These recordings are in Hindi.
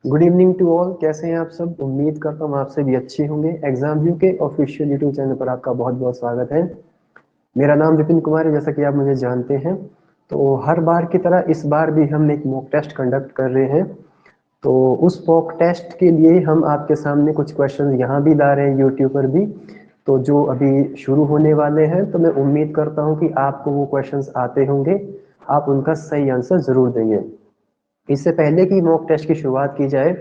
Good evening to all. कैसे हैं आप सब? उम्मीद करता हूँ आपसे भी अच्छे होंगे। एग्जाम व्यू के ऑफिशियल यूट्यूब चैनल पर आपका बहुत बहुत स्वागत है। मेरा नाम विपिन कुमार है, जैसा कि आप मुझे जानते हैं। तो हर बार की तरह इस बार भी हम एक मॉक टेस्ट कंडक्ट कर रहे हैं। तो उस मॉक टेस्ट के लिए हम आपके सामने कुछ क्वेश्चन यहाँ भी ला रहे हैं, यूट्यूब पर भी। तो जो अभी शुरू होने वाले हैं, तो मैं उम्मीद करता हूँ कि आपको वो क्वेश्चंस आते होंगे, आप उनका सही आंसर जरूर देंगे। इससे पहले कि मॉक टेस्ट की शुरुआत की जाए,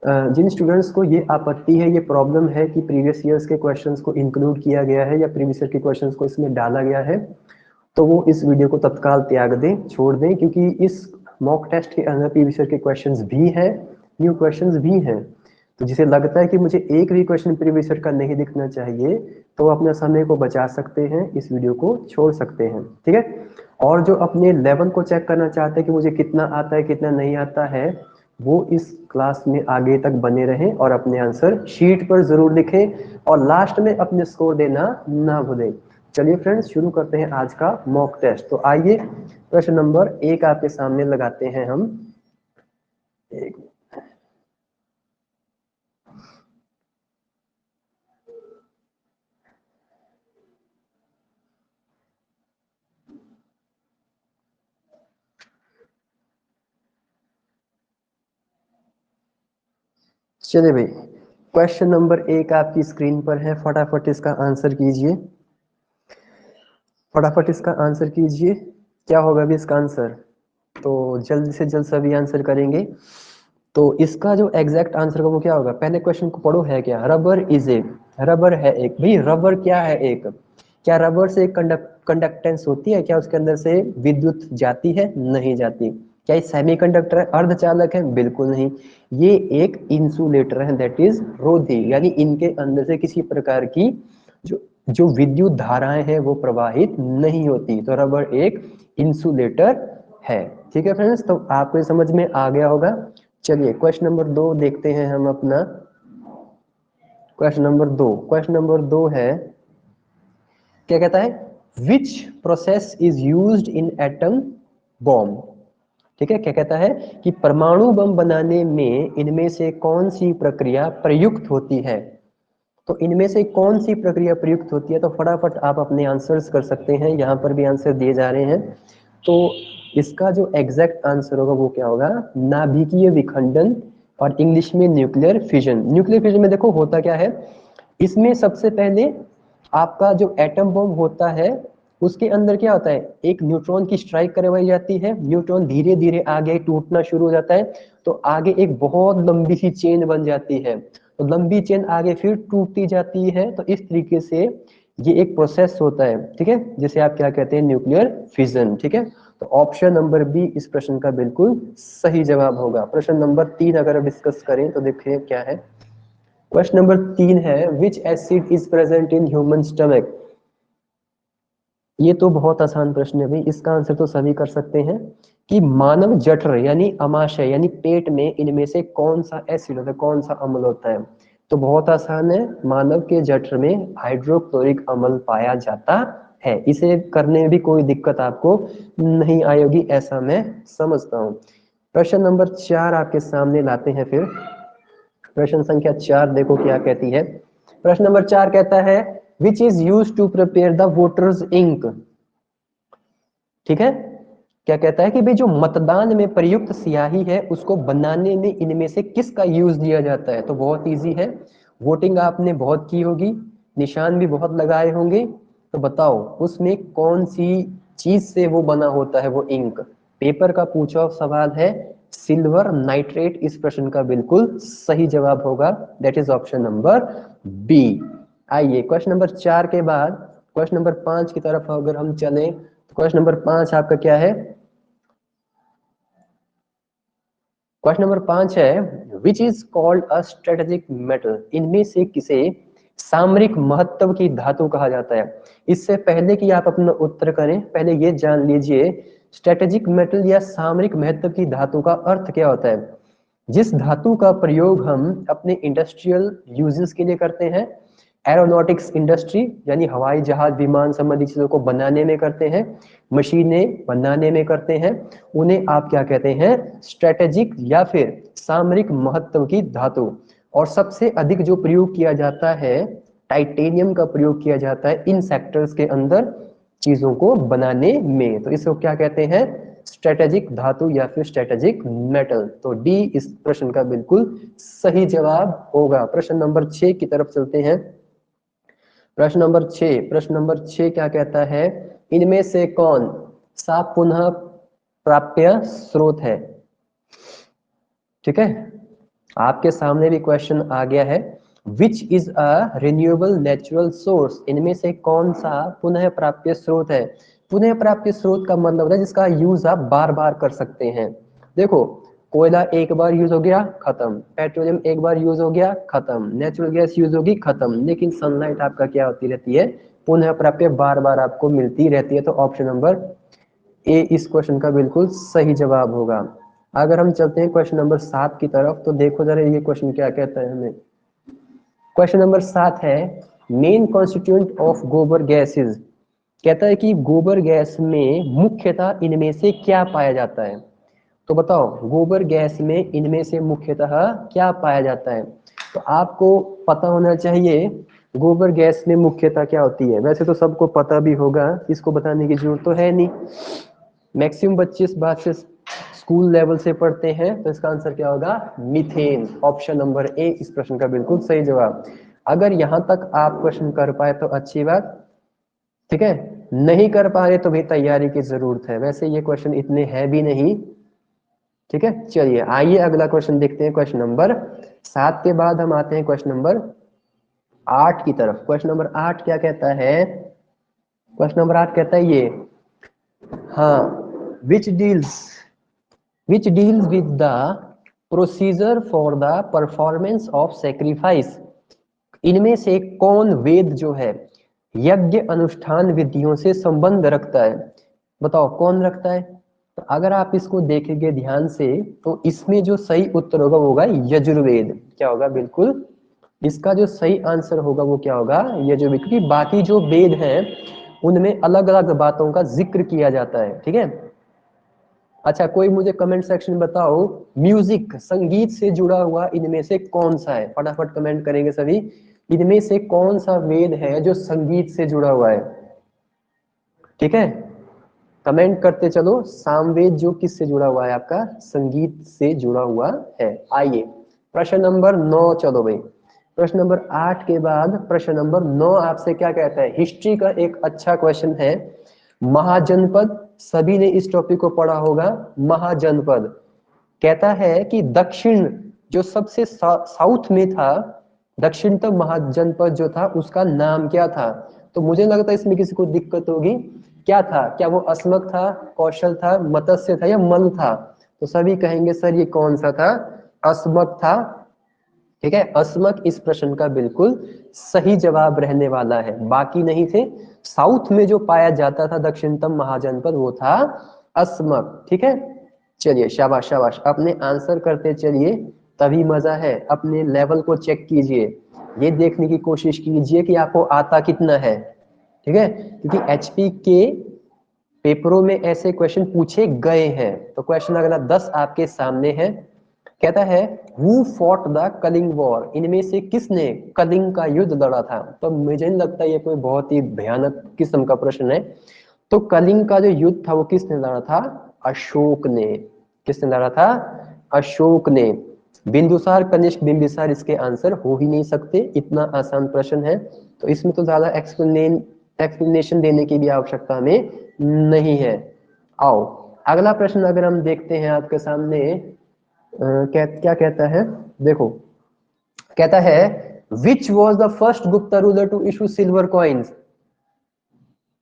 जिन स्टूडेंट्स को ये आपत्ति है, ये प्रॉब्लम है कि प्रीवियस ईयर्स के क्वेश्चंस को इंक्लूड किया गया है या प्रीवियस ईयर के क्वेश्चंस को इसमें डाला गया है, तो वो इस वीडियो को तत्काल त्याग दें, छोड़ दें, क्योंकि इस मॉक टेस्ट के अंदर प्रीवियस ईयर के क्वेश्चंस भी हैं, न्यू क्वेश्चंस भी हैं। तो जिसे लगता है कि मुझे एक भी क्वेश्चन प्रीवियस ईयर का नहीं दिखना चाहिए, तो वो अपने समय को बचा सकते हैं, इस वीडियो को छोड़ सकते हैं। ठीक है। और जो अपने लेवल को चेक करना चाहते हैं कि मुझे कितना आता है कितना नहीं आता है, वो इस क्लास में आगे तक बने रहें और अपने आंसर शीट पर जरूर लिखें और लास्ट में अपने स्कोर देना ना भूलें। चलिए फ्रेंड्स, शुरू करते हैं आज का मॉक टेस्ट। तो आइए प्रश्न नंबर 1 आपके सामने लगाते हैं हम। एक चलिए भाई, क्वेश्चन नंबर 1 आपकी स्क्रीन पर है। फटाफट इसका आंसर कीजिए, फटाफट इसका आंसर कीजिए। क्या होगा भी इसका आंसर? तो जल्द से जल्द सभी आंसर करेंगे। तो इसका जो एग्जैक्ट आंसर होगा वो क्या होगा? पहले क्वेश्चन को पढ़ो। है क्या? रबर इज ए, रबर है एक। भाई रबर क्या है? एक। क्या रबर से कंडक्टेंस होती है? क्या उसके अंदर से विद्युत जाती है? नहीं जाती। क्या ये सेमीकंडक्टर है? अर्धचालक है? बिल्कुल नहीं। ये एक इंसुलेटर है, दैट इज रोधी। यानी इनके अंदर से किसी प्रकार की जो जो विद्युत धाराएं हैं वो प्रवाहित नहीं होती। तो रबर एक इंसुलेटर है। ठीक है फ्रेंड्स, तो आपको ये समझ में आ गया होगा। चलिए क्वेश्चन नंबर 2 देखते हैं हम अपना। क्वेश्चन नंबर 2 है, क्या कहता है? Which process is used in atom bomb. ठीक है, क्या कहता है कि परमाणु बम बनाने में इनमें से कौन सी प्रक्रिया प्रयुक्त होती है? तो इनमें से कौन सी प्रक्रिया प्रयुक्त होती है? तो फटाफट आप अपने आंसर्स कर सकते हैं, यहाँ पर भी आंसर दिए जा रहे हैं। तो इसका जो एग्जैक्ट आंसर होगा वो क्या होगा? नाभिकीय विखंडन, और इंग्लिश में न्यूक्लियर फिजन। न्यूक्लियर फिजन में देखो होता क्या है, इसमें सबसे पहले आपका जो एटम बम होता है उसके अंदर क्या होता है, एक न्यूट्रॉन की स्ट्राइक करवाई जाती है, न्यूट्रॉन धीरे धीरे आगे टूटना शुरू हो जाता है, तो आगे एक बहुत लंबी सी चेन बन जाती है, तो लंबी चेन आगे फिर टूटती जाती है। तो इस तरीके से ये एक प्रोसेस होता है। ठीक है, जिसे आप क्या कहते हैं? Nuclear fission. ठीक है, तो ऑप्शन नंबर बी इस प्रश्न का बिल्कुल सही जवाब होगा। प्रश्न नंबर 3 अगर डिस्कस करें तो देखिए क्या है। क्वेश्चन नंबर 3 है, विच acid is present in human stomach. ये तो बहुत आसान प्रश्न है भाई, इसका आंसर तो सभी कर सकते हैं कि मानव जठर यानी अमाशय यानी पेट में इनमें से कौन सा एसिड होता है, कौन सा अम्ल होता है? तो बहुत आसान है, मानव के जठर में हाइड्रोक्लोरिक अम्ल पाया जाता है। इसे करने में भी कोई दिक्कत आपको नहीं आएगी, ऐसा मैं समझता हूँ। प्रश्न नंबर 4 आपके सामने लाते हैं फिर। प्रश्न संख्या 4 देखो क्या कहती है। प्रश्न नंबर 4 कहता है, which is use to prepare the voters ink. ठीक है, क्या कहता है कि भाई जो मतदान में प्रयुक्त स्याही है उसको बनाने में इनमें से किसका यूज लिया जाता है? तो बहुत इजी है, वोटिंग आपने बहुत की होगी, निशान भी बहुत लगाए होंगे, तो बताओ उसमें कौन सी चीज से वो बना होता है वो इंक? पेपर का पूछा सवाल है, सिल्वर नाइट्रेट इस प्रश्न का बिल्कुल सही जवाब होगा, that is option number B. आइए क्वेश्चन नंबर 4 के बाद क्वेश्चन नंबर 5 की तरफ अगर हम चलें, तो क्वेश्चन नंबर 5 आपका क्या है? क्वेश्चन नंबर 5 है, which is called a strategic metal. इनमें से किसे सामरिक महत्व की धातु कहा जाता है? इससे पहले कि आप अपना उत्तर करें, पहले ये जान लीजिए स्ट्रेटेजिक मेटल या सामरिक महत्व की धातु का अर्थ क्या होता है। जिस धातु का प्रयोग हम अपने इंडस्ट्रियल यूजेस के लिए करते हैं, एरोनॉटिक्स इंडस्ट्री यानी हवाई जहाज विमान संबंधी चीजों को बनाने में करते हैं, मशीनें बनाने में करते हैं, उन्हें आप क्या कहते हैं, स्ट्रेटेजिक या फिर सामरिक महत्व की धातु। और सबसे अधिक जो प्रयोग किया जाता है, टाइटेनियम का प्रयोग किया जाता है इन सेक्टर्स के अंदर चीजों को बनाने में। तो इसको क्या कहते हैं, स्ट्रेटेजिक धातु या फिर स्ट्रेटेजिक मेटल। तो डी इस प्रश्न का बिल्कुल सही जवाब होगा। प्रश्न नंबर 6 की तरफ चलते हैं। प्रश्न नंबर 6 क्या कहता है, इनमें से कौन सा पुनः प्राप्य स्रोत है। ठीक है, आपके सामने भी क्वेश्चन आ गया है, which is a renewable natural source, इनमें से कौन सा पुनः प्राप्य स्रोत है। पुनः प्राप्य स्रोत का मतलब है जिसका यूज आप बार बार कर सकते हैं। देखो, कोयला एक बार यूज हो गया खत्म, पेट्रोलियम एक बार यूज हो गया खत्म, नेचुरल गैस यूज होगी खत्म, लेकिन सनलाइट आपका क्या होती रहती है, पुनः प्राप्य बार बार आपको मिलती रहती है। तो ऑप्शन नंबर ए इस क्वेश्चन का बिल्कुल सही जवाब होगा। अगर हम चलते हैं क्वेश्चन नंबर 7 की तरफ, तो देखो जरा ये क्वेश्चन क्या कहता है हमें। क्वेश्चन नंबर 7 है, मेन कॉन्स्टिट्यूएंट ऑफ गोबर गैसेज, कहता है कि गोबर गैस में मुख्यतः इनमें से क्या पाया जाता है। तो बताओ, गोबर गैस में इनमें से मुख्यतः क्या पाया जाता है। तो आपको पता होना चाहिए गोबर गैस में मुख्यतः क्या होती है। वैसे तो सबको पता भी होगा, इसको बताने की जरूरत तो है नहीं, मैक्सिमम बच्चे इस बात से स्कूल लेवल से पढ़ते हैं। तो इसका आंसर क्या होगा, मीथेन। ऑप्शन नंबर ए इस प्रश्न का बिल्कुल सही जवाब। अगर यहां तक आप क्वेश्चन कर पाए तो अच्छी बात, ठीक है, नहीं कर पा रहे तो भी तैयारी की जरूरत है, वैसे ये क्वेश्चन इतने है भी नहीं। ठीक है, चलिए आइए अगला क्वेश्चन देखते हैं। क्वेश्चन नंबर 7 के बाद हम आते हैं क्वेश्चन नंबर 8 की तरफ। क्वेश्चन नंबर 8 क्या कहता है, क्वेश्चन नंबर 8 कहता है ये, हाँ, which deals with the procedure for the performance of sacrifice, इनमें से कौन वेद जो है यज्ञ अनुष्ठान विधियों से संबंध रखता है। बताओ कौन रखता है। तो अगर आप इसको देखेंगे ध्यान से, तो इसमें जो सही उत्तर होगा वो होगा यजुर्वेद। क्या होगा, बिल्कुल इसका जो सही आंसर होगा वो क्या होगा, यजुर्वेद। क्योंकि बाकी जो वेद हैं उनमें अलग अलग बातों का जिक्र किया जाता है। ठीक है, अच्छा कोई मुझे कमेंट सेक्शन में बताओ, म्यूजिक संगीत से जुड़ा हुआ इनमें से कौन सा है। फटाफट कमेंट करेंगे सभी, इनमें से कौन सा वेद है जो संगीत से जुड़ा हुआ है। ठीक है, कमेंट करते चलो, सामवेद जो किससे जुड़ा हुआ है, आपका संगीत से जुड़ा हुआ है। आइए प्रश्न नंबर 9, चलो भाई, प्रश्न नंबर 8 के बाद प्रश्न नंबर 9 आपसे क्या कहता है, हिस्ट्री का एक अच्छा क्वेश्चन है। महाजनपद, सभी ने इस टॉपिक को पढ़ा होगा। महाजनपद कहता है कि दक्षिण जो सबसे साउथ में था, दक्षिणतम महाजनपद जो था उसका नाम क्या था। तो मुझे लगता है इसमें किसी को दिक्कत होगी, क्या था, क्या वो अस्मक था, कौशल था, मत्स्य था या मल था। तो सभी कहेंगे सर ये कौन सा था, अस्मक था। ठीक है, अस्मक इस प्रश्न का बिल्कुल सही जवाब रहने वाला है, बाकी नहीं थे। साउथ में जो पाया जाता था दक्षिणतम महाजनपद वो था अस्मक। ठीक है, चलिए शाबाश शाबाश, अपने आंसर करते चलिए, तभी मजा है। अपने लेवल को चेक कीजिए, ये देखने की कोशिश कीजिए कि आपको आता कितना है। ठीक है, क्योंकि एचपी के पेपरों में ऐसे क्वेश्चन पूछे गए हैं। तो क्वेश्चन अगला 10 आपके सामने है, कहता है who fought the Kalinga war, इनमें से किसने कलिंग का युद्ध लड़ा था। तो मुझे नहीं लगता ये कोई बहुत ही भयानक किस्म का प्रश्न है। तो कलिंग का जो युद्ध था वो किसने लड़ा था, अशोक ने। किसने लड़ा था, अशोक ने। बिंदुसार कनिष्क बिंबिसार इसके आंसर हो ही नहीं सकते, इतना आसान प्रश्न है। तो इसमें तो ज्यादा एक्सप्लेनेशन देने की भी आवश्यकता हमें नहीं है। आओ अगला प्रश्न अगर हम देखते हैं आपके सामने, क्या कहता है, देखो कहता है which was the first Gupta ruler to issue silver coins.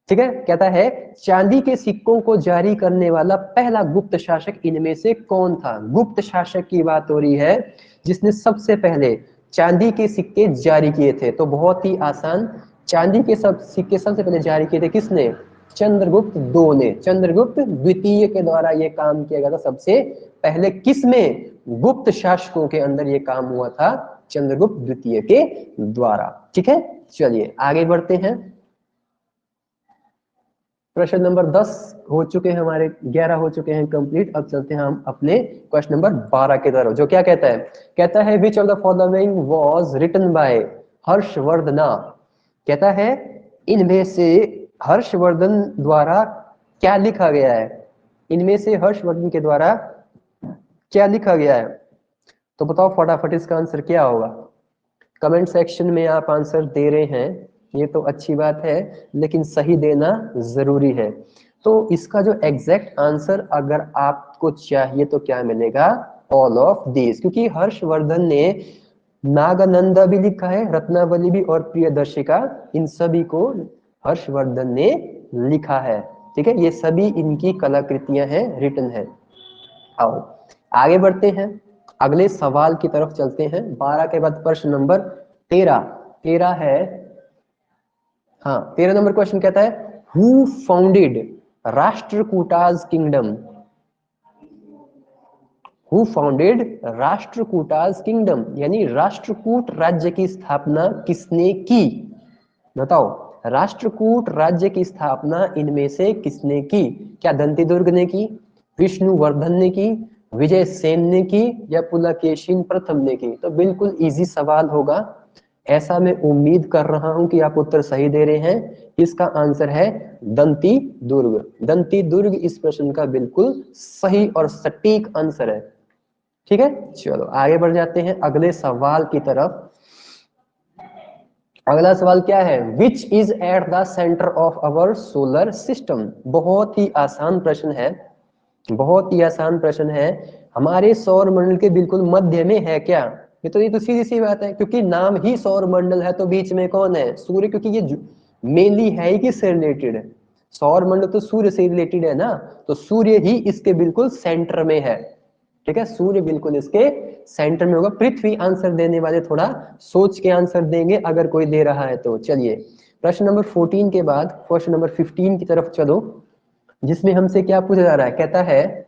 ठीक है, कहता है चांदी के सिक्कों को जारी करने वाला पहला गुप्त शासक इनमें से कौन था। गुप्त शासक की बात हो रही है जिसने सबसे पहले चांदी के सिक्के जारी किए थे। तो बहुत ही आसान, चांदी के सिक्के सबसे पहले जारी किए थे किसने, चंद्रगुप्त दो ने। चंद्रगुप्त द्वितीय के द्वारा यह काम किया गया था सबसे पहले। किसमें, गुप्त शासकों के अंदर यह काम हुआ था चंद्रगुप्त द्वितीय के द्वारा। ठीक है, चलिए आगे बढ़ते हैं। प्रश्न नंबर 10 हो चुके हैं हमारे, 11 हो चुके हैं कंप्लीट। अब चलते हैं हम अपने क्वेश्चन नंबर 12 की तरफ, जो क्या कहता है, कहता है which of the following was written by Harshavardhana. कहता है इनमें से हर्षवर्धन द्वारा क्या लिखा गया है, इनमें से हर्षवर्धन के द्वारा क्या लिखा गया है। तो बताओ फटाफट इसका आंसर क्या होगा। कमेंट सेक्शन में आप आंसर दे रहे हैं, ये तो अच्छी बात है, लेकिन सही देना जरूरी है। तो इसका जो एग्जैक्ट आंसर अगर आपको चाहिए तो क्या मिलेगा, ऑल ऑफ दिस, क्योंकि हर्षवर्धन ने नागानंदा भी लिखा है, रत्नावली भी और प्रियदर्शिका, इन सभी को हर्षवर्धन ने लिखा है। ठीक है, ये सभी इनकी कलाकृतियां हैं, रिटन है। आओ आगे बढ़ते हैं, अगले सवाल की तरफ चलते हैं। 12 के बाद प्रश्न नंबर 13 है। हाँ 13 नंबर क्वेश्चन कहता है who founded Rashtrakutas kingdom. Who founded Rashtrakutas kingdom, यानी राष्ट्रकूट राज्य की स्थापना किसने की। बताओ राष्ट्रकूट राज्य की स्थापना इनमें से किसने की। क्या दंती दुर्ग ने की, विष्णुवर्धन ने की, विजय सेन ने की, या पुलकेशिन प्रथम ने की। तो बिल्कुल इजी सवाल होगा, ऐसा मैं उम्मीद कर रहा हूं कि आप उत्तर सही दे रहे हैं। इसका आंसर है दंती दुर्ग। दंती दुर्ग इस प्रश्न का बिल्कुल सही और सटीक आंसर है। ठीक है, चलो आगे बढ़ जाते हैं अगले सवाल की तरफ। अगला सवाल क्या है, which is at the centre of our solar system. बहुत ही आसान प्रश्न है, बहुत ही आसान प्रश्न है। हमारे सौर मंडल के बिल्कुल मध्य में है क्या। ये तो सीधी सी बात है, क्योंकि नाम ही सौर मंडल है, तो बीच में कौन है, सूर्य, क्योंकि ये मेनली है ही किससे रिलेटेड है, सौर मंडल तो सूर्य से रिलेटेड है ना, तो सूर्य ही इसके बिल्कुल सेंटर में है। ठीक है, सूर्य बिल्कुल इसके सेंटर में होगा। पृथ्वी आंसर देने वाले थोड़ा सोच के आंसर देंगे अगर कोई दे रहा है तो। चलिए प्रश्न नंबर 14 के बाद क्वेश्चन नंबर 15 की तरफ चलो, जिसमें हमसे क्या पूछा जा रहा है, कहता है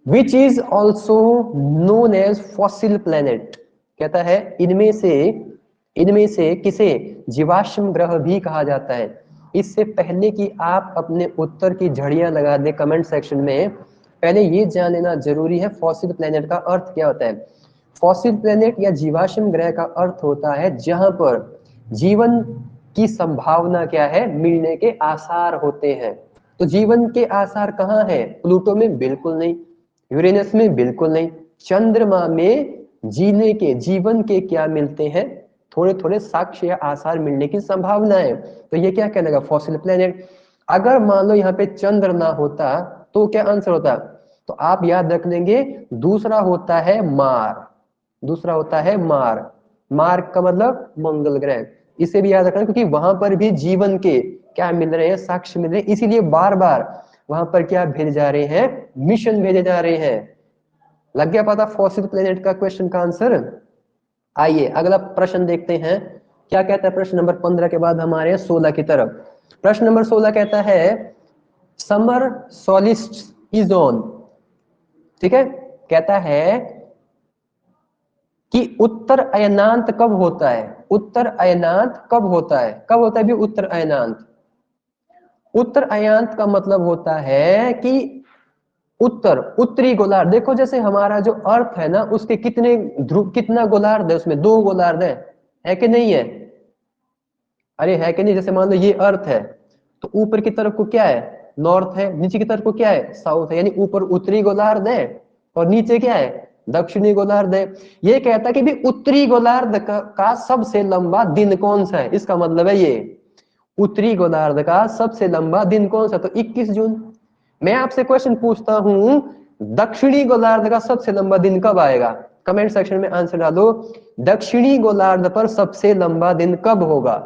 which is also known as fossil planet. कहता है इनमें से किसे जीवाश्म ग्रह भी कहा जाता है। इससे पहले कि आप अपने उत्तर की झड़ियां लगा दें कमेंट सेक्शन में, पहले ये जान लेना जरूरी है फॉसिल प्लेनेट का अर्थ क्या होता है। फॉसिल प्लेनेट या जीवाश्म ग्रह का अर्थ होता है जहां पर जीवन की संभावना क्या है, मिलने के आसार होते हैं। तो जीवन के आसार कहाँ है, प्लूटो में बिल्कुल नहीं, यूरेनस में बिल्कुल नहीं, चंद्रमा में जीने के, जीवन के क्या मिलते हैं, थोड़े थोड़े साक्ष्य या आसार मिलने की संभावना है। तो ये क्या कहलाएगा, फॉसिल प्लेनेट। अगर मान लो यहाँ पे चंद्र ना होता तो क्या आंसर होता, तो आप याद रख लेंगे दूसरा होता है मार, दूसरा होता है मार। मार का मतलब मंगल ग्रह, इसे भी याद रखना, क्योंकि वहां पर भी जीवन के क्या मिल रहे हैं, साक्ष्य मिल रहे हैं, इसीलिए बार बार वहां पर क्या भेजे जा रहे हैं, मिशन भेजे जा रहे हैं। लग गया पता फॉसिल प्लेनेट का क्वेश्चन का आंसर। आइए अगला प्रश्न देखते हैं, क्या कहता है प्रश्न नंबर 15 के बाद हमारे 16 की तरफ। प्रश्न नंबर 16 कहता है समर सॉलिस्टिस इज ऑन। ठीक है, कहता है कि उत्तर अयनांत कब होता है, उत्तर अयनांत कब होता है, कब होता है भी उत्तर अयनांत। उत्तर अयनांत का मतलब होता है कि उत्तर, उत्तरी गोलार्ध। देखो जैसे हमारा जो अर्थ है ना, उसके कितने ध्रुव, कितना गोलार्ध है, उसमें 2 गोलार्ध है कि नहीं है, अरे है कि नहीं। जैसे मान लो ये अर्थ है, तो ऊपर की तरफ को क्या है, नॉर्थ है, नीचे की तरफ को क्या है, साउथ है, यानी ऊपर उत्तरी गोलार्ध है और नीचे क्या है, दक्षिणी गोलार्ध है। ये कहता है कि भी उत्तरी गोलार्ध का सबसे लंबा दिन कौन सा है, इसका मतलब है ये उत्तरी गोलार्ध का सबसे लंबा दिन कौन सा, तो 21 जून। मैं आपसे क्वेश्चन पूछता हूं दक्षिणी गोलार्ध का सबसे लंबा दिन कब आएगा, कमेंट सेक्शन में आंसर डालो, दक्षिणी गोलार्ध पर सबसे लंबा दिन कब होगा।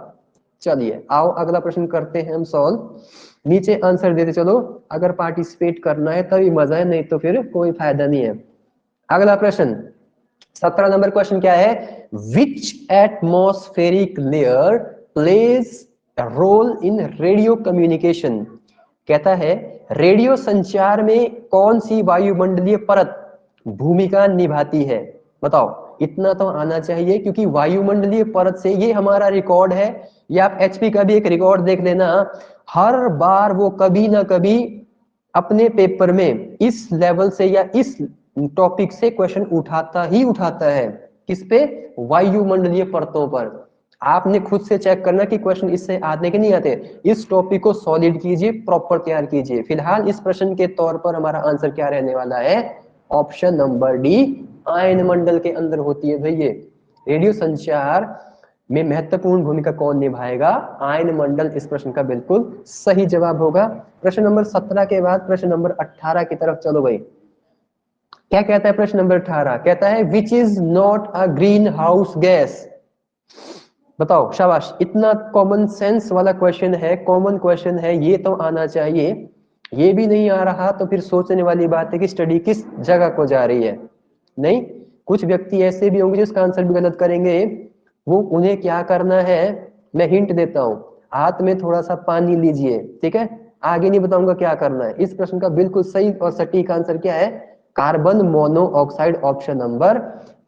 चलिए आओ अगला प्रश्न करते हैं हम सॉल्व, नीचे आंसर देते चलो, अगर पार्टिसिपेट करना है तभी मजा है, नहीं तो फिर कोई फायदा नहीं है। अगला प्रश्न 17 नंबर क्वेश्चन क्या है, which atmospheric layer plays role in radio communication. कहता है रेडियो संचार में कौन सी वायुमंडलीय परत भूमिका निभाती है। बताओ इतना तो आना चाहिए, क्योंकि वायुमंडलीय परत से, ये हमारा रिकॉर्ड है, ये आप एचपी का भी एक रिकॉर्ड देख लेना, हर बार वो कभी ना कभी अपने पेपर में इस लेवल से या इस टॉपिक से क्वेश्चन उठाता ही उठाता है। किस पे? वायुमंडलीय परतों पर। आपने खुद से चेक करना कि क्वेश्चन इससे आते कि नहीं आते। इस टॉपिक को सॉलिड कीजिए, प्रॉपर तैयार कीजिए। फिलहाल इस प्रश्न के तौर पर हमारा आंसर क्या रहने वाला है? ऑप्शन नंबर डी, आयन मंडल के अंदर होती है भाई ये। रेडियो संचार में महत्वपूर्ण भूमिका कौन निभाएगा? आयन मंडल इस प्रश्न का बिल्कुल सही जवाब होगा। प्रश्न नंबर 17 के बाद प्रश्न नंबर 18 की तरफ चलो भाई। क्या कहता है प्रश्न नंबर 18? कहता है which is not a green house gas. बताओ, शाबाश, इतना कॉमन सेंस वाला क्वेश्चन है, कॉमन क्वेश्चन है, ये तो आना चाहिए। ये भी नहीं आ रहा तो फिर सोचने वाली बात है कि स्टडी किस जगह को जा रही है। नहीं, कुछ व्यक्ति ऐसे भी होंगे जो इसका आंसर भी गलत करेंगे। वो उन्हें क्या करना है, मैं हिंट देता हूं, हाथ में थोड़ा सा पानी लीजिए, ठीक है? आगे नहीं बताऊंगा क्या करना है। इस प्रश्न का बिल्कुल सही और सटीक आंसर क्या है? Carbon monoxide, option number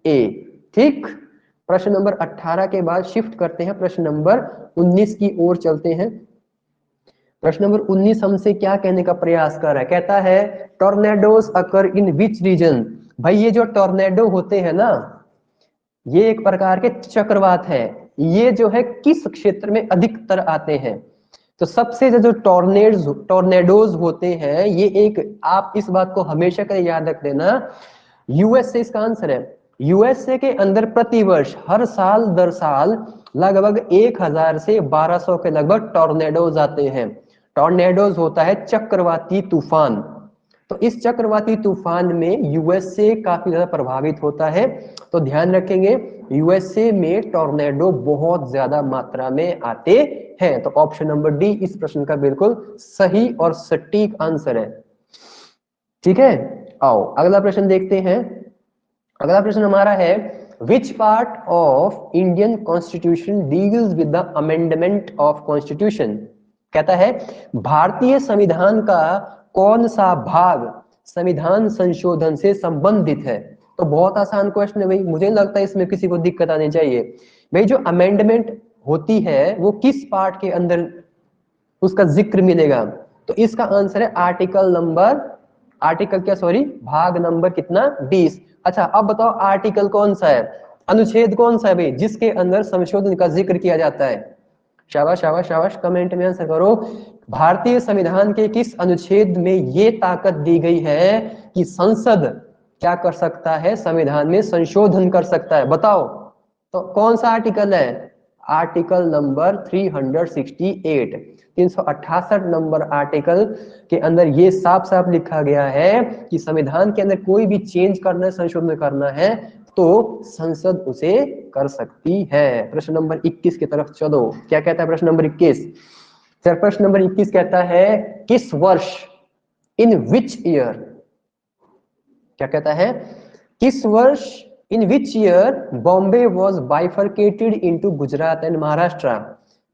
A. ठीक, प्रश्न नंबर 18 के बाद शिफ्ट करते हैं, प्रश्न नंबर 19 की ओर चलते हैं। प्रश्न नंबर 19 हमसे क्या कहने का प्रयास कर रहा है? कहता है tornadoes occur in which region. भाई ये जो टॉर्नेडो होते हैं ना, ये एक प्रकार के चक्रवात है। ये जो है किस क्षेत्र में अधिकतर आते हैं? तो सबसे जो टॉर्नेडोज होते हैं, ये एक, आप इस बात को हमेशा के लिए याद रख देना, यूएस से इसका आंसर है। यूएसए के अंदर प्रतिवर्ष, हर साल दर साल लगभग 1000 से 1200 के लगभग टॉर्नेडोज आते हैं। टॉर्नेडोज होता है चक्रवाती तूफान। तो इस चक्रवाती तूफान में यूएसए काफी ज्यादा प्रभावित होता है। तो ध्यान रखेंगे, यूएसए में टॉर्नेडो बहुत ज्यादा मात्रा में आते हैं। तो ऑप्शन नंबर डी इस प्रश्न का बिल्कुल सही और सटीक आंसर है। ठीक है, आओ अगला प्रश्न देखते हैं। अगला प्रश्न हमारा है which part of Indian constitution deals with the amendment of constitution. कहता है भारतीय संविधान का कौन सा भाग संविधान संशोधन से संबंधित है। तो बहुत आसान क्वेश्चन है भाई, मुझे नहीं लगता इसमें किसी को दिक्कत आनी चाहिए। भाई जो अमेंडमेंट होती है वो किस पार्ट के अंदर उसका जिक्र मिलेगा? तो इसका आंसर है भाग नंबर कितना? 20। अच्छा अब बताओ आर्टिकल कौन सा है, अनुच्छेद कौन सा है भाई जिसके अंदर संशोधन का जिक्र किया जाता है? शाबाश शाबाश शाबाश, कमेंट में आंसर करो। भारतीय संविधान के किस अनुच्छेद में ये ताकत दी गई है कि संसद क्या कर सकता है? संविधान में संशोधन कर सकता है। बताओ तो कौन सा आर्टिकल है? आर्टिकल नंबर 368, 368 नंबर आर्टिकल के अंदर ये साफ साफ लिखा गया है कि संविधान के अंदर कोई भी चेंज करना है, संशोधन करना है तो संसद उसे कर सकती है। प्रश्न नंबर 21 की तरफ चलो। क्या कहता है प्रश्न नंबर 21? सर प्रश्न नंबर 21 कहता है किस वर्ष, इन विच ईयर, क्या कहता है किस वर्ष, in which year Bombay was bifurcated into Gujarat and Maharashtra.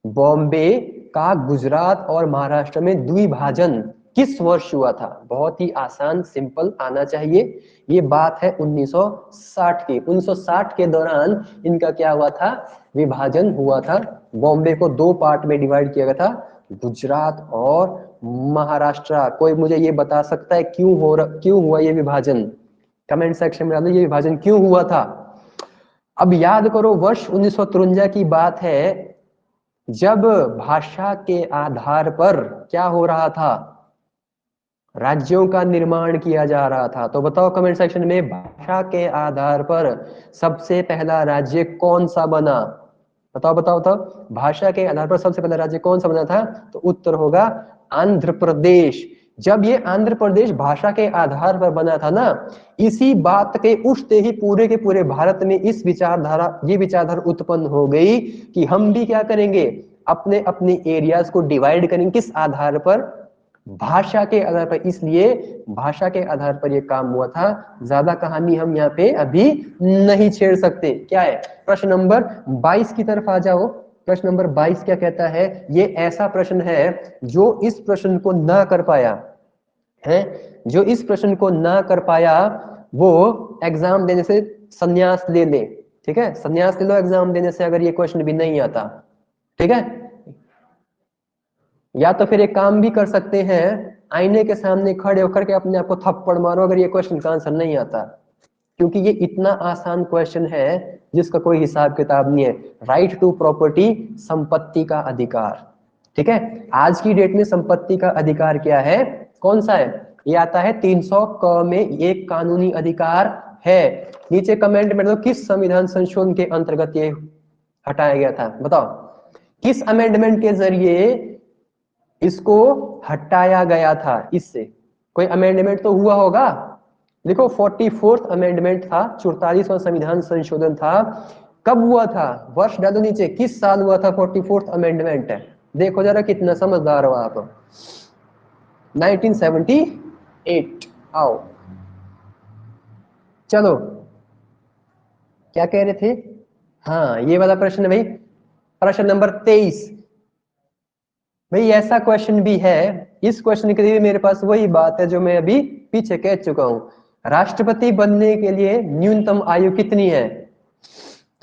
Bombay का गुजरात और महाराष्ट्र में द्विभाजन किस वर्ष हुआ था? बहुत ही आसान, सिंपल आना चाहिए। ये बात है 1960 की। 1960 के दौरान इनका क्या हुआ था? विभाजन हुआ था। बॉम्बे को दो पार्ट में डिवाइड किया गया था, गुजरात और महाराष्ट्र। कोई मुझे ये बता सकता है क्यों हुआ ये विभाजन? कमेंट सेक्शन में डालो ये विभाजन क्यों हुआ था। अब याद करो, वर्ष 1953 की बात है जब भाषा के आधार पर क्या हो रहा था? राज्यों का निर्माण किया जा रहा था। तो बताओ कमेंट सेक्शन में, भाषा के आधार पर सबसे पहला राज्य कौन सा बना? बताओ बताओ बताओ, भाषा के आधार पर सबसे पहला राज्य कौन सा बना था? तो उत्तर होगा आंध्र प्रदेश। जब ये आंध्र प्रदेश भाषा के आधार पर बना था ना, इसी बात के उठते ही पूरे के पूरे भारत में ये विचारधारा उत्पन्न हो गई कि हम भी क्या करेंगे, अपने अपने एरियाज को डिवाइड करेंगे। किस आधार पर? भाषा के आधार पर। इसलिए भाषा के आधार पर यह काम हुआ था। ज्यादा कहानी हम यहाँ पे अभी नहीं छेड़ सकते। क्या है? प्रश्न नंबर 22 की तरफ आ जाओ। प्रश्न नंबर 22 क्या कहता है? ये ऐसा प्रश्न है जो इस प्रश्न को ना कर पाया है, जो इस प्रश्न को ना कर पाया वो एग्जाम देने से संन्यास ले ले, ठीक है, संन्यास ले लो एग्जाम देने से अगर ये क्वेश्चन भी नहीं आता, ठीक है। या तो फिर एक काम भी कर सकते हैं, आईने के सामने खड़े होकर के अपने आप को थप्पड़ मारो अगर ये क्वेश्चन का आंसर नहीं आता, क्योंकि ये इतना आसान क्वेश्चन है जिसका कोई हिसाब किताब नहीं है। राइट टू प्रॉपर्टी, संपत्ति का अधिकार, ठीक है। आज की डेट में संपत्ति का अधिकार क्या है, कौन सा है, ये आता है 300 क में, एक कानूनी अधिकार है। नीचे कमेंट में दो किस संविधान संशोधन के अंतर्गत ये हटाया गया था, बताओ किस अमेंडमेंट के जरिए इसको हटाया गया था। इससे कोई अमेंडमेंट तो हुआ होगा, देखो 44th अमेंडमेंट था, 44वां संविधान संशोधन था। कब हुआ था, वर्ष डालो नीचे, किस साल हुआ था 44th अमेंडमेंट, देखो जरा कितना समझदार हो आप। 1978। आओ चलो, क्या कह रहे थे, हाँ ये वाला प्रश्न है भाई, प्रश्न नंबर 23। भाई ऐसा क्वेश्चन भी है, इस क्वेश्चन के लिए मेरे पास वही बात है जो मैं अभी पीछे कह चुका हूं, राष्ट्रपति बनने के लिए न्यूनतम आयु कितनी है।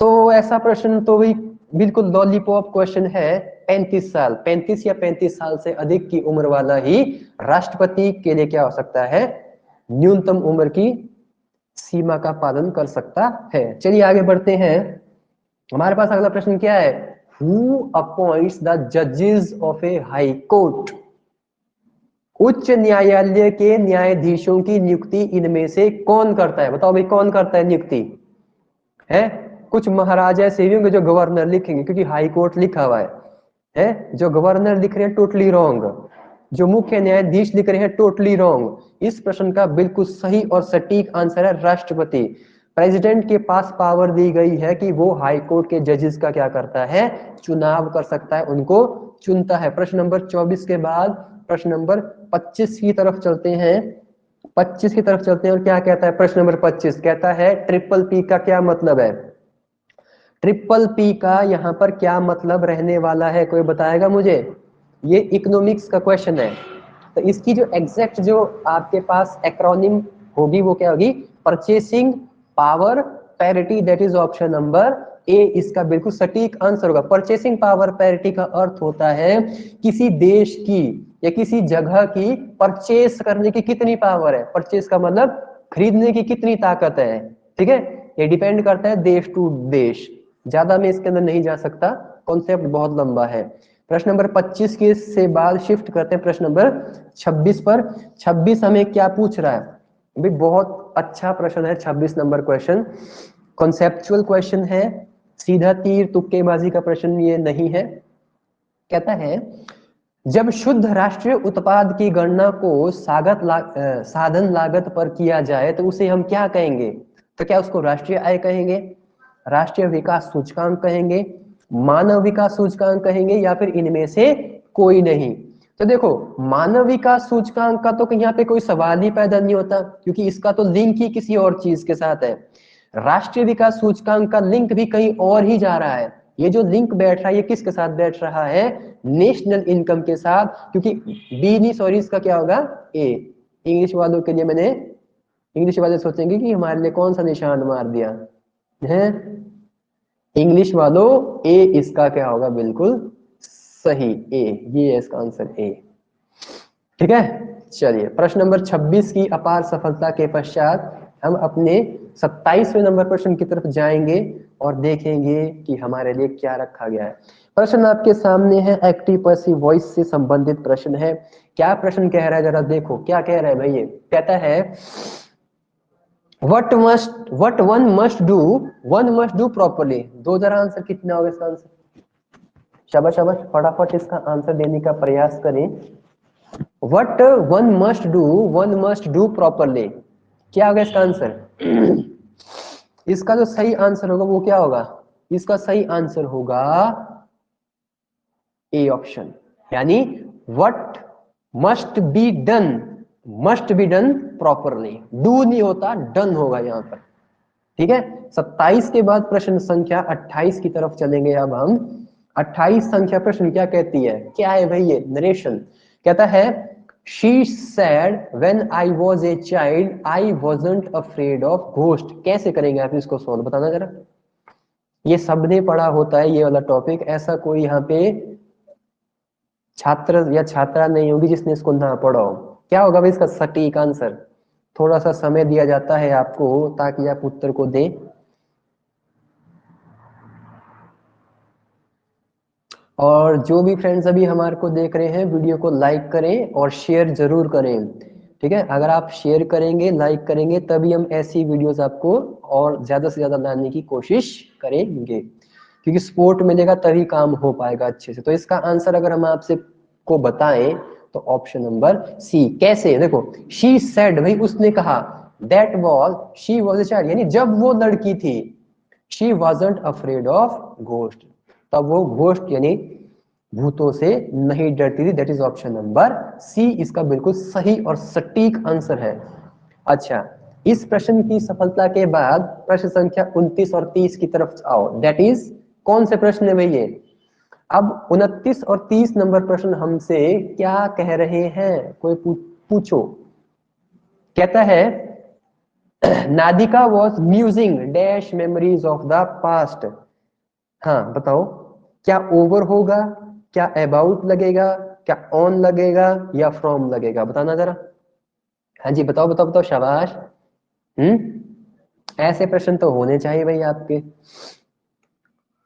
तो ऐसा प्रश्न तो भाई बिल्कुल लॉलीपॉप क्वेश्चन है, 35 साल, 35 या 35 साल से अधिक की उम्र वाला ही राष्ट्रपति के लिए क्या हो सकता है, न्यूनतम उम्र की सीमा का पालन कर सकता है। चलिए आगे बढ़ते हैं, हमारे पास अगला प्रश्न क्या है, हु अपॉइंट्स द जजेस ऑफ ए हाई कोर्ट, उच्च न्यायालय के न्यायाधीशों की नियुक्ति इनमें से कौन करता है, बताओ भाई कौन करता है नियुक्ति, है कुछ महाराजा ऐसे भी होंगे जो गवर्नर लिखेंगे, क्योंकि हाई कोर्ट लिखा हुआ है, जो गवर्नर लिख रहे हैं टोटली रॉन्ग, जो मुख्य न्यायाधीश लिख रहे हैं टोटली रॉन्ग। इस प्रश्न का बिल्कुल सही और सटीक आंसर है राष्ट्रपति। प्रेसिडेंट के पास पावर दी गई है कि वो हाई कोर्ट के जजेस का क्या करता है, चुनाव कर सकता है, उनको चुनता है। प्रश्न नंबर 24 के बाद प्रश्न नंबर 25 की तरफ चलते हैं, 25 की तरफ चलते हैं और क्या कहता है प्रश्न नंबर 25, कहता है ट्रिपल पी का क्या मतलब है, ट्रिपल पी का यहाँ पर क्या मतलब रहने वाला है, कोई बताएगा मुझे, ये इकोनॉमिक्स का क्वेश्चन है। तो इसकी जो एग्जैक्ट जो आपके पास एक्रोनिम होगी वो क्या होगी, purchasing power parity, that is option number A, इसका बिल्कुल सटीक आंसर होगा। परचेसिंग पावर पैरिटी का अर्थ होता है किसी देश की या किसी जगह की परचेस करने की कितनी पावर है, परचेस का मतलब खरीदने की कितनी ताकत है, ठीक है। ये डिपेंड करता है देश टू देश, ज्यादा मैं इसके अंदर नहीं जा सकता, कॉन्सेप्ट बहुत लंबा है। प्रश्न नंबर 25 के से बाद शिफ्ट करते हैं प्रश्न नंबर 26 पर। 26 हमें क्या पूछ रहा है, भी बहुत अच्छा प्रश्न है 26 नंबर क्वेश्चन, कॉन्सेप्चुअल क्वेश्चन है, सीधा तीर तुक्केबाजी का प्रश्न ये नहीं है। कहता है जब शुद्ध राष्ट्रीय उत्पाद की गणना को साधन लागत पर किया जाए तो उसे हम क्या कहेंगे, तो क्या उसको राष्ट्रीय आय कहेंगे, राष्ट्रीय विकास सूचकांक कहेंगे, मानव विकास सूचकांक कहेंगे, या फिर इनमें से कोई नहीं। तो देखो मानव विकास सूचकांक का तो यहाँ पे कोई सवाल ही पैदा नहीं होता, क्योंकि इसका तो लिंक ही किसी और चीज के साथ है। राष्ट्रीय विकास सूचकांक का लिंक भी कहीं और ही जा रहा है, ये जो लिंक बैठ रहा है ये किसके साथ बैठ रहा है, नेशनल इनकम के साथ, क्योंकि बी नहीं सॉरी इसका क्या होगा ए। इंग्लिश वालों के लिए मैंने, इंग्लिश वाले सोचेंगे कि हमारे लिए कौन सा निशान मार दिया है, इंग्लिश वालों ए इसका क्या होगा, बिल्कुल सही ए, ये है इसका आंसर ए, ठीक है। चलिए प्रश्न नंबर 26 की अपार सफलता के पश्चात हम अपने 27वें नंबर प्रश्न की तरफ जाएंगे और देखेंगे कि हमारे लिए क्या रखा गया है। प्रश्न आपके सामने है, एक्टिव पैसिव वॉइस से संबंधित प्रश्न है। क्या प्रश्न कह रहा है जरा देखो, क्या कह रहा है भाई, ये कहता है what one must do properly। दो जरा आंसर कितना होगा इसका आंसर, शाबाश शाबाश, फटाफट इसका आंसर देने का प्रयास करें। what one must do properly, क्या होगा इसका आंसर इसका जो सही आंसर होगा वो क्या होगा, इसका सही आंसर होगा ए ऑप्शन, यानी what must be done properly, do नहीं होता डन होगा यहाँ पर, ठीक है। 27 के बाद प्रश्न संख्या 28 की तरफ चलेंगे अब हम। 28 संख्या प्रश्न क्या कहती है, क्या है भाई ये नरेशन, कहता है she said when I was a child I wasn't afraid of ghost. कैसे करेंगे आप इसको सॉल्व, बताना जरा। ये सबने पढ़ा होता है ये वाला टॉपिक, ऐसा कोई यहाँ पे छात्र या छात्रा नहीं होगी जिसने इसको ना पढ़ा हो। क्या होगा भाई इसका सटीक आंसर? थोड़ा सा समय दिया जाता है आपको ताकि आप उत्तर को दें। और जो भी फ्रेंड्स अभी हमारे को देख रहे हैं, वीडियो को लाइक करें और शेयर जरूर करें, ठीक है। अगर आप शेयर करेंगे, लाइक करेंगे, तभी हम ऐसी वीडियोस आपको और ज्यादा से ज्यादा लाने की कोशिश करेंगे, क्योंकि सपोर्ट मिलेगा तभी काम हो पाएगा अच्छे से। तो इसका आंसर अगर हम आपसे को बताएं तो ऑप्शन नंबर सी। कैसे? देखो, शी सेड, भाई उसने कहा, that was she was a child, यानी जब वो लड़की थी, she wasn't afraid of ghost, तब वो घोस्ट यानी भूतों से नहीं डरती थी। That is option number C, इसका बिल्कुल सही और सटीक आंसर है। अच्छा, इस प्रश्न की सफलता के बाद प्रश्न संख्या 29 और 30 की तरफ आओ। दैट इज कौन से प्रश्न है भाई ये? अब 29 और 30 नंबर प्रश्न हमसे क्या कह रहे हैं, कोई पूछो। कहता है Nadika was musing dash memories of the past. हाँ बताओ, क्या ओवर होगा, क्या अबाउट लगेगा, क्या ऑन लगेगा, या फ्रॉम लगेगा, बताना जरा। हाँ जी बताओ बताओ बताओ, शाबाश। ऐसे प्रश्न तो होने चाहिए भाई आपके।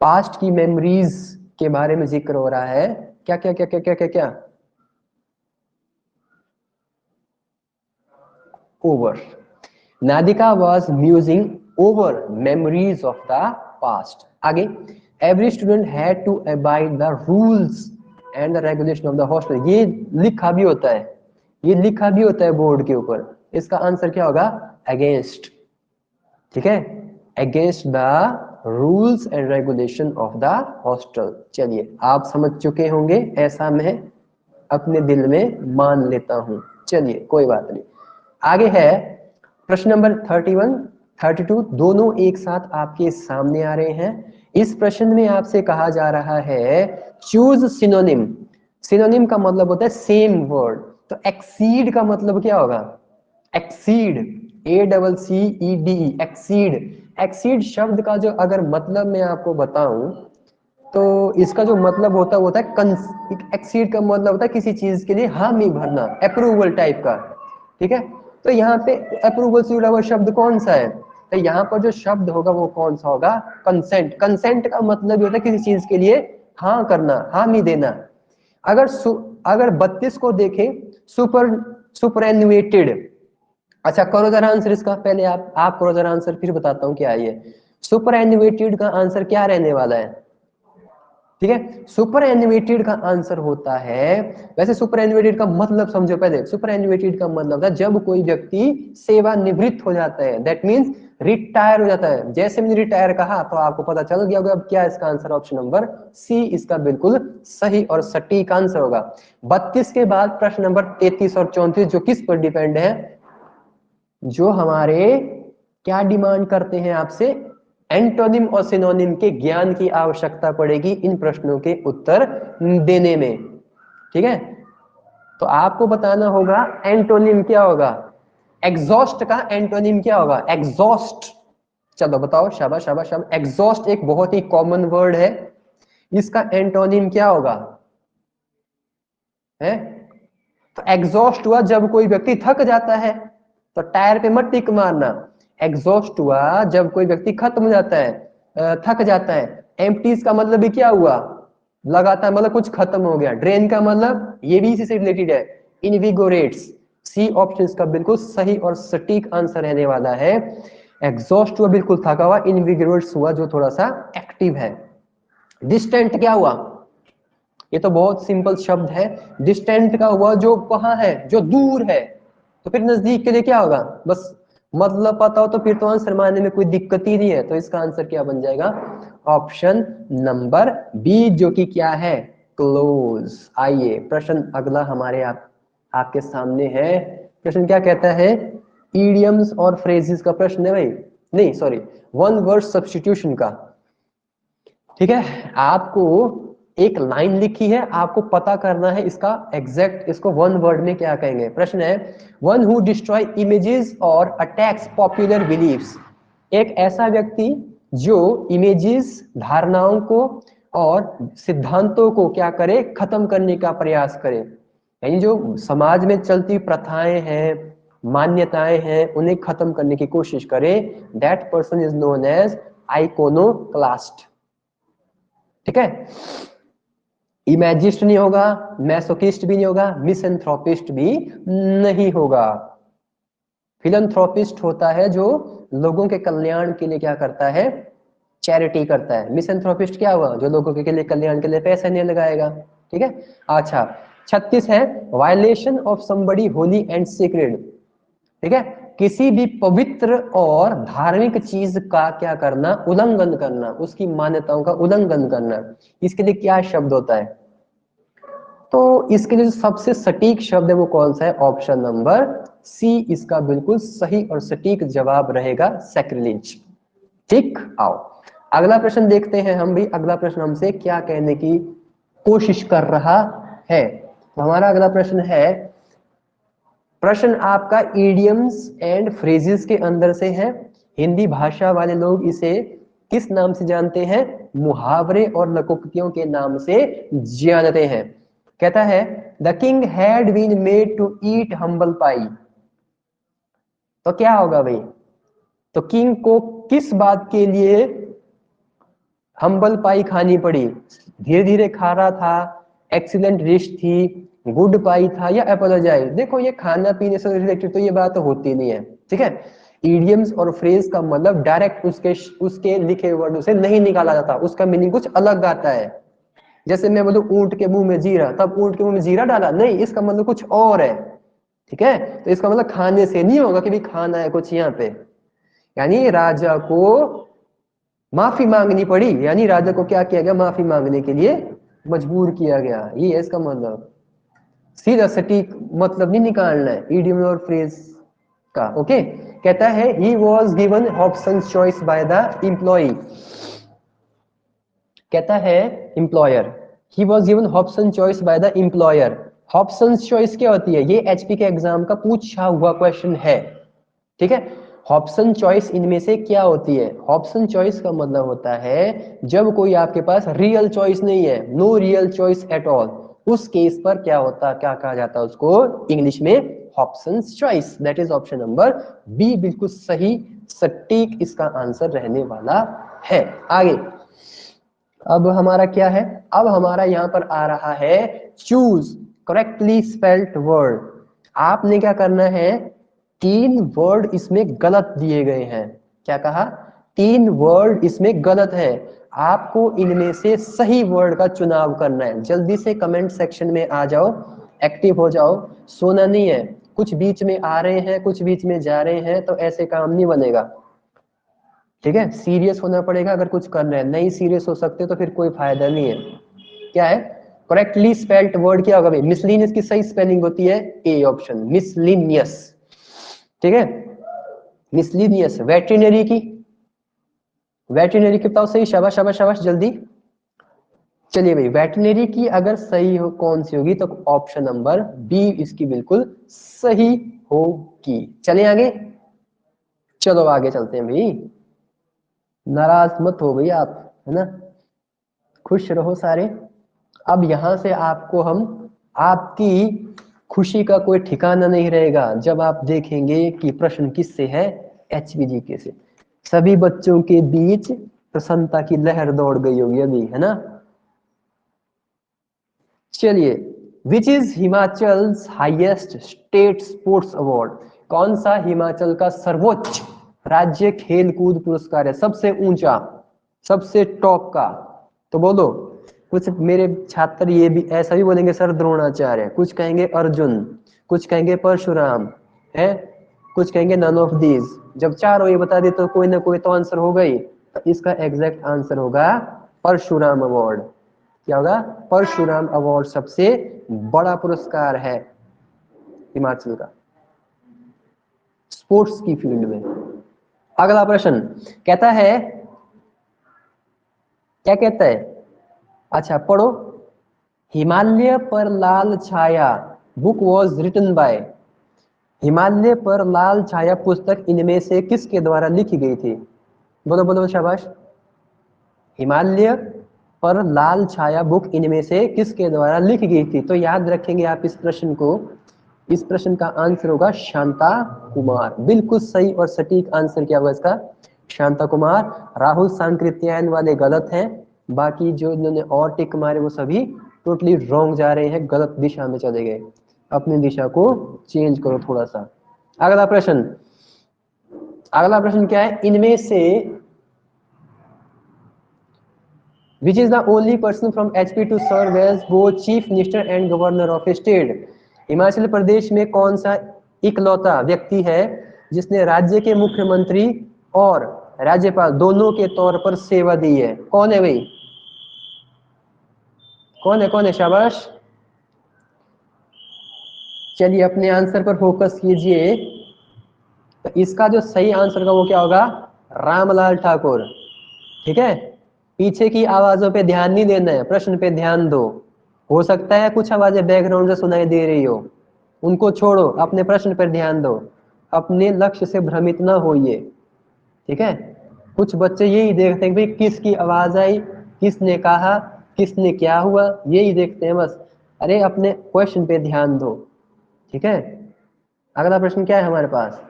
पास्ट की मेमोरीज के बारे में जिक्र हो रहा है। क्या क्या क्या क्या क्या क्या क्या? Over. Nadika was musing over memories of the past. आगे, every student had to abide the rules and the regulation of the hostel. ये लिखा भी होता है, ये लिखा भी होता है बोर्ड के ऊपर। इसका आंसर क्या होगा? अगेंस्ट, ठीक है, against the rules and regulation of the hostel. चलिए, आप समझ चुके होंगे, ऐसा मैं अपने दिल में मान लेता हूं। चलिए कोई बात नहीं। आगे है प्रश्न नंबर 31, 32 दोनों एक साथ आपके सामने आ रहे हैं। इस प्रश्न में आपसे कहा जा रहा है चूज सिनोनिम। सिनोनिम का मतलब होता है सेम वर्ड। तो एक्सीड का मतलब क्या होगा? Exceed, ACCED, exceed. एक्सीड शब्द का जो अगर मतलब मैं आपको बताऊं तो इसका जो मतलब होता है वो होता है एक्सीड का मतलब होता है किसी चीज के लिए हामी भरना, अप्रूवल टाइप का, ठीक है। तो यहाँ पे अप्रूवल से जुड़ा हुआ शब्द कौन सा है? तो यहाँ पर जो शब्द होगा वो कौन सा होगा? कंसेंट। कंसेंट का मतलब होता है किसी चीज के लिए हाँ करना, हामी देना। अगर अगर 32 को देखें, सुपरएनुएटेड। अच्छा करो जरा आंसर इसका, पहले आप करो जरा आंसर, फिर बताता हूँ क्या है ये। सुपरएनुएटेड का आंसर क्या रहने वाला है? ठीक है, सुपर एन्युएटेड का आंसर होता है, वैसे सुपर एन्युएटेड का मतलब समझो पहले। सुपर एन्युएटेड का मतलब है जब कोई व्यक्ति सेवानिवृत्त हो जाता है, दैट मींस रिटायर हो जाता है। जैसे मैंने रिटायर कहा तो आपको पता चल गया होगा अब क्या इसका आंसर। ऑप्शन नंबर सी इसका बिल्कुल सही और सटीक आंसर होगा। 32 के बाद प्रश्न नंबर 33 और 34 जो किस पर डिपेंड है? जो हमारे क्या डिमांड करते हैं आपसे? एंटोनिम और सिनोनिम के ज्ञान की आवश्यकता पड़ेगी इन प्रश्नों के उत्तर देने में, ठीक है। तो आपको बताना होगा एंटोनिम क्या होगा। एग्जॉस्ट का एंटोनिम क्या होगा? एग्जॉस्ट। चलो बताओ, शाबाश शाबाश शाबाश। एग्जॉस्ट एक बहुत ही कॉमन वर्ड है, इसका एंटोनिम क्या होगा? है तो एग्जॉस्ट हुआ जब कोई व्यक्ति थक जाता है, तो टायर पे मत टिक मारना। एग्जॉस्ट हुआ जब कोई व्यक्ति खत्म हो जाता है, थक जाता है। एम्प्टीज का मतलब भी क्या हुआ? लगातार, मतलब कुछ खत्म हो गया। ड्रेन का मतलब ये भी इसी से रिलेटेड है, इनविगोरेट्स। सी ऑप्शन इसका बिल्कुल सही और सटीक आंसर रहने वाला है। एग्जॉस्ट हुआ बिल्कुल थका हुआ, इनविगोरेट्स हुआ जो थोड़ा सा एक्टिव है। डिस्टेंट क्या हुआ? ये तो बहुत सिंपल शब्द है। डिस्टेंट का हुआ जो कहाँ है, जो दूर है। तो फिर नजदीक के लिए क्या होगा? बस मतलब पता हो तो फिर तो आंसर मानने में कोई दिक्कत ही नहीं है। तो इसका आंसर क्या बन जाएगा? ऑप्शन नंबर बी, जो कि क्या है? क्लोज। आइए प्रश्न अगला हमारे आपके सामने है। प्रश्न क्या कहता है? इडियम्स और फ्रेजेस का प्रश्न है भाई, नहीं सॉरी, वन वर्ड सब्स्टिट्यूशन का। ठीक है, आपको एक लाइन लिखी है, आपको पता करना है इसका एग्जैक्ट, इसको वन वर्ड में क्या कहेंगे। प्रश्न है, वन हु डिस्ट्रॉय इमेजेस और अटैक्स पॉपुलर बिलीफ्स, एक ऐसा व्यक्ति जो इमेजेस, धारणाओं को और सिद्धांतों को क्या करे, खत्म करने का प्रयास करे, यानी जो समाज में चलती प्रथाएं हैं, मान्यताएं हैं, उन्हें खत्म करने की कोशिश करे, that person is known as iconoclast. ठीक है, इमेजिस्ट नहीं होगा, मैसोकिस्ट भी नहीं होगा, मिसएंथ्रोपिस्ट भी नहीं होगा। फिलैंथ्रोपिस्ट होता है जो लोगों के कल्याण के लिए क्या करता है, चैरिटी करता है। मिसएंथ्रोपिस्ट क्या हुआ, जो लोगों के लिए कल्याण के लिए पैसा नहीं लगाएगा। ठीक है, अच्छा 36 है, violation of somebody Holi and secret. ठीक है, किसी भी पवित्र और धार्मिक चीज का क्या करना, उल्लंघन करना, उसकी मान्यताओं का उल्लंघन करना, इसके लिए क्या शब्द होता है? तो इसके लिए सबसे सटीक शब्द है वो कौन सा है? ऑप्शन नंबर सी इसका बिल्कुल सही और सटीक जवाब रहेगा, सैक्रिलेज। ठीक, आओ अगला प्रश्न देखते हैं हम भी। अगला प्रश्न हमसे क्या कहने की कोशिश कर रहा है? तो हमारा अगला प्रश्न है, प्रश्न आपका इडियम्स एंड फ्रेजेस के अंदर से है। हिंदी भाषा वाले लोग इसे किस नाम से जानते हैं? मुहावरे और लोकोक्तियों के नाम से जानते हैं। कहता है, the king had been made to eat humble pie. तो क्या होगा भाई? तो किंग को किस बात के लिए हम्बल पाई खानी पड़ी? धीरे धीरे खा रहा था, एक्सीलेंट डिश थी, गुड पाई था, या अपोलोजाइज? देखो ये खाना पीने से रिलेटेड तो ये बात होती नहीं है। ठीक है, इडियम्स और फ्रेज का मतलब डायरेक्ट उसके लिखे वर्ड से नहीं निकाला जाता, उसका मीनिंग कुछ अलग आता है। जैसे मैं बोलूं ऊंट के मुंह में जीरा, तब ऊंट के मुंह में जीरा डाला, नहीं, इसका मतलब कुछ और है। ठीक है, तो इसका मतलब खाने से नहीं होगा कि भी खाना है कुछ यहाँ पे। यानी राजा को माफी मांगनी पड़ी, यानी राजा को क्या किया गया, माफी मांगने के लिए मजबूर किया गया, ये है इसका मतलब। सीधा सटीक मतलब नहीं निकालना है इडियम और फ्रेज का। ओके, कहता है, he was given options choice by the employ. कहता है employer, he was given option choice by the employer. Option choice क्या होती है? ये एचपी के एग्जाम का पूछा हुआ क्वेश्चन है। ठीक है, ऑप्शन चॉइस इनमें से क्या होती है? ऑप्शन चॉइस का मतलब होता है जब कोई आपके पास रियल चॉइस नहीं है, no real choice at all, उस केस पर क्या होता, क्या कहा जाता है उसको इंग्लिश में? Option choice. That is option number B, बिल्कुल सही सटीक इसका आंसर रहने वाला है। आगे अब हमारा क्या है? अब हमारा यहाँ पर आ रहा है चूज करेक्टली स्पेल्ड वर्ड। आपने क्या करना है, 3 वर्ड इसमें गलत दिए गए हैं। क्या कहा? 3 वर्ड इसमें गलत है, आपको इनमें से सही वर्ड का चुनाव करना है। जल्दी से कमेंट सेक्शन में आ जाओ, एक्टिव हो जाओ, सोना नहीं है। कुछ बीच में आ रहे हैं, कुछ बीच में जा रहे हैं, तो ऐसे काम नहीं बनेगा। ठीक है, सीरियस होना पड़ेगा अगर कुछ कर रहे हैं, नहीं सीरियस हो सकते तो फिर कोई फायदा नहीं है। क्या है करेक्टली स्पेल्ड वर्ड? क्या होगा भाई? मिसलिनियस की सही स्पेलिंग होती है ए ऑप्शन, मिसलिनियस। ठीक है, मिसलिनियस। वेटरिनरी की, वेटरिनरी की बताओ सही, शाबाश शाबाश शाबाश जल्दी। चलिए भाई, वेटरिनरी की अगर सही हो कौन सी होगी? तो ऑप्शन नंबर बी इसकी बिल्कुल सही होगी। चले आगे, चलो आगे चलते हैं भाई, नाराज मत हो भाई आप, है ना, खुश रहो सारे। अब यहां से आपको हम, आपकी खुशी का कोई ठिकाना नहीं रहेगा जब आप देखेंगे कि प्रश्न किससे है, एचबीजीके से। सभी बच्चों के बीच प्रसन्नता की लहर दौड़ गई होगी अभी, है ना। चलिए, which is Himachal highest state sports award? कौन सा हिमाचल का सर्वोच्च राज्य खेल कूद पुरस्कार है, सबसे ऊंचा, सबसे टॉप का? तो बोलो। कुछ मेरे छात्र ये भी ऐसा भी बोलेंगे सर द्रोणाचार्य, कुछ कहेंगे अर्जुन, कुछ कहेंगे परशुराम, है, कुछ कहेंगे नन ऑफ दीज। जब चारों ये बता दे तो कोई ना कोई तो आंसर होगा ही। तो इसका एग्जैक्ट आंसर होगा परशुराम अवार्ड। क्या होगा? परशुराम अवार्ड सबसे बड़ा पुरस्कार है हिमाचल का स्पोर्ट्स की फील्ड में। अगला प्रश्न कहता है, क्या कहता है? अच्छा पढ़ो। Himalaya Par Lal Chhaya book was written by. Himalaya Par Lal छाया पुस्तक इनमें से किसके द्वारा लिखी गई थी? बोलो बोलो शाबाश। हिमालय पर लाल छाया बुक इनमें से किसके द्वारा लिखी गई थी? तो याद रखेंगे आप इस प्रश्न को। इस प्रश्न का आंसर होगा शांता कुमार। बिल्कुल सही और सटीक आंसर क्या होगा इसका? शांता कुमार। राहुल सांकृत्यायन वाले गलत हैं, बाकी जो इन्होंने और टिक मारे वो सभी टोटली रॉन्ग जा रहे हैं, गलत दिशा में चले गए। अपनी दिशा को चेंज करो थोड़ा सा। अगला प्रश्न, अगला प्रश्न क्या है? इनमें से which is the only person from HP to serve as both chief minister and governor of a state? Himachal Pradesh में कौन सा इकलौता व्यक्ति है जिसने राज्य के मुख्यमंत्री और राज्यपाल दोनों के तौर पर सेवा दी है? कौन है भाई? कौन है? कौन है? शाबाश। चलिए अपने आंसर पर फोकस कीजिए। तो इसका जो सही आंसर का वो क्या होगा? रामलाल ठाकुर। ठीक है, पीछे की आवाजों पे ध्यान नहीं देना है, प्रश्न पे ध्यान दो। हो सकता है कुछ आवाजें बैकग्राउंड से सुनाई दे रही हो, उनको छोड़ो, अपने प्रश्न पर ध्यान दो, अपने लक्ष्य से भ्रमित ना होइए। ठीक है, कुछ बच्चे यही देखते हैं भाई किसकी आवाज आई, किसने कहा, किसने क्या हुआ, यही देखते हैं बस। अरे अपने क्वेश्चन पे ध्यान दो। ठीक है, अगला प्रश्न क्या है हमारे पास?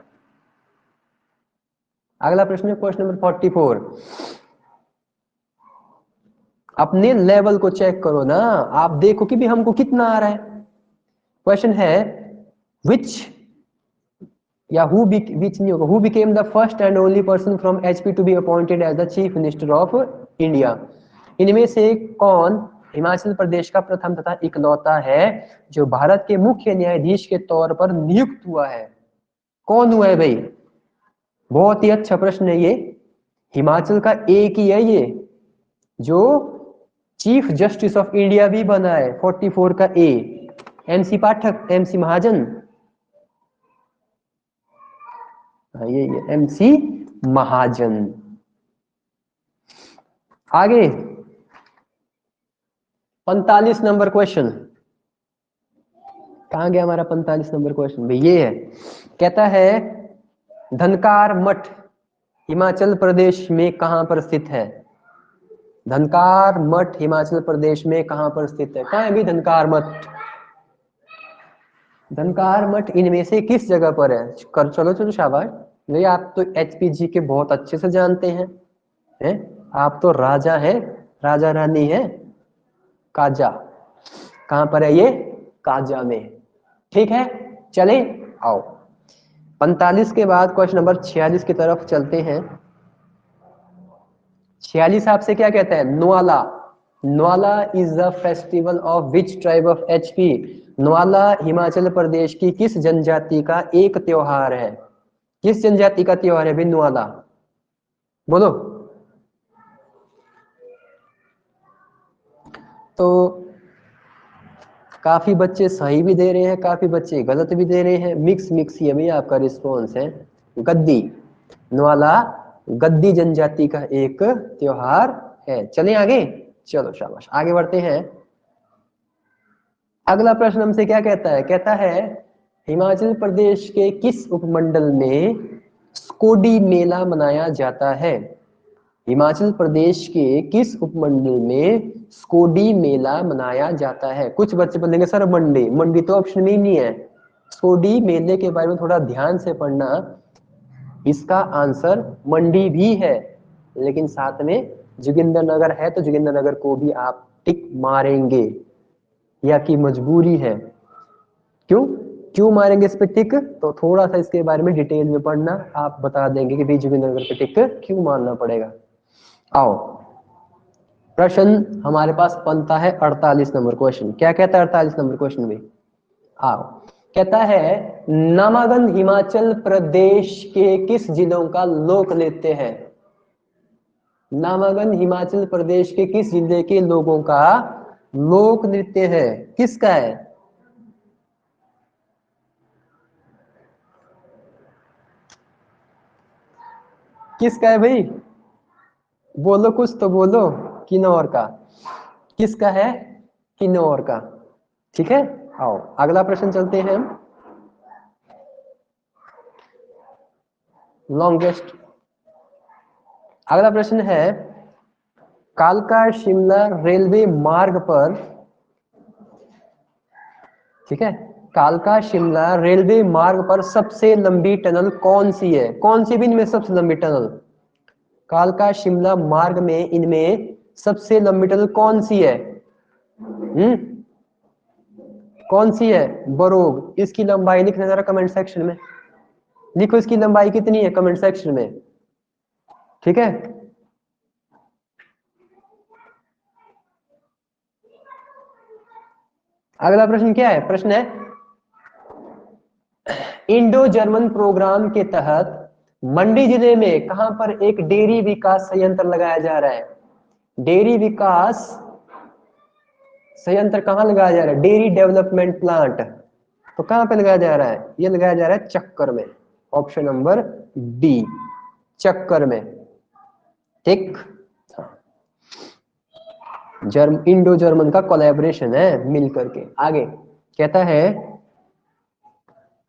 अगला प्रश्न है क्वेश्चन नंबर 44। अपने लेवल को चेक करो ना, आप देखो कि भी हमको कितना आ रहा है। क्वेश्चन है विच या विच नहीं होगा, who became the first and only person from HP to be appointed as the chief minister of India? इनमें से कौन हिमाचल प्रदेश का प्रथम तथा इकलौता है जो भारत के मुख्य न्यायाधीश के तौर पर नियुक्त हुआ है? कौन हुआ है भाई? बहुत ही अच्छा प्रश्न है ये। हिमाचल का एक ही है ये जो चीफ जस्टिस ऑफ इंडिया भी बना है। 44 का ए। एमसी पाठक, एमसी महाजन, ये एमसी महाजन। आगे 45 नंबर क्वेश्चन, कहां गया हमारा 45 नंबर क्वेश्चन भाई? ये है, कहता है धनकार मठ हिमाचल प्रदेश में कहां पर स्थित है? धनकार मठ हिमाचल प्रदेश में कहां पर स्थित है? कहां है भी धनकार मठ? धनकार मठ इनमें से किस जगह पर है? कर चलो चलो शाबाश। नहीं, आप तो एचपीजी के बहुत अच्छे से जानते हैं, हैं? आप तो राजा हैं, राजा रानी है। काजा कहां पर है ये? काजा में। ठीक है, चले आओ 45 के बाद क्वेश्चन नंबर 46 की तरफ चलते हैं। 46 आपसे क्या कहता है? Nuala. Nuala is the festival of which tribe of HP? Nuala Himachal Pradesh की किस जनजाति का एक त्योहार है? किस जनजाति का त्योहार है भाई नुआला? बोलो। तो काफी बच्चे सही भी दे रहे हैं, काफी बच्चे गलत भी दे रहे हैं, मिक्स मिक्स ही अभी आपका रिस्पॉन्स है। गद्दी, नुआला गद्दी जनजाति का एक त्योहार है। चलें आगे, चलो शाबाश आगे बढ़ते हैं। अगला प्रश्न हमसे क्या कहता है? कहता है हिमाचल प्रदेश के किस उपमंडल में स्कोडी मेला मनाया जाता है? हिमाचल प्रदेश के किस उपमंडल में स्कोडी मेला मनाया जाता है? कुछ बच्चे बोलेंगे सर मंडी, मंडी तो ऑप्शन में ही नहीं है। स्कोडी मेले के बारे में थोड़ा ध्यान से पढ़ना। इसका आंसर मंडी भी है, लेकिन साथ में जोगिंद्रनगर है, तो जोगिंद्रनगर को भी आप टिक मारेंगे, या की मजबूरी है। क्यों क्यों मारेंगे इस पे टिक? तो थोड़ा सा इसके बारे में डिटेल में पढ़ना, आप बता देंगे कि भाई जोगिंद्रनगर पे टिक क्यों मारना पड़ेगा। आओ प्रश्न हमारे पास बनता है 48 नंबर क्वेश्चन। क्या कहता है 48 नंबर क्वेश्चन में? आओ, कहता है नामागन हिमाचल प्रदेश के किस जिलों का लोक नृत्य है? नामागन हिमाचल प्रदेश के किस जिले के लोगों का लोक नृत्य है? किसका है? किसका है भाई? बोलो, कुछ तो बोलो। किन्नौर का। किसका है? किन्नौर का। ठीक है, आओ अगला प्रश्न चलते हैं हम। लॉन्गेस्ट, अगला प्रश्न है कालका शिमला रेलवे मार्ग पर, ठीक है, कालका शिमला रेलवे मार्ग पर सबसे लंबी टनल कौन सी है? कौन सी भी इनमें सबसे लंबी टनल? कालका शिमला मार्ग में इनमें सबसे लंबी टनल कौन सी है? कौन सी है? बरोग। इसकी लंबाई लिखना जरा कमेंट सेक्शन में, लिखो इसकी लंबाई कितनी है कमेंट सेक्शन में। ठीक है, अगला प्रश्न क्या है? प्रश्न है इंडो जर्मन प्रोग्राम के तहत मंडी जिले में कहां पर एक डेयरी विकास संयंत्र लगाया जा रहा है? डेयरी विकास संयंत्र कहां लगाया जा रहा है? Dairy development plant. तो कहां पे लगाया जा रहा है? ये लगाया जा रहा है चक्कर में, ऑप्शन नंबर डी, चक्कर में। ठीक, इंडो जर्मन का कोलैबोरेशन है, मिल करके। आगे कहता है,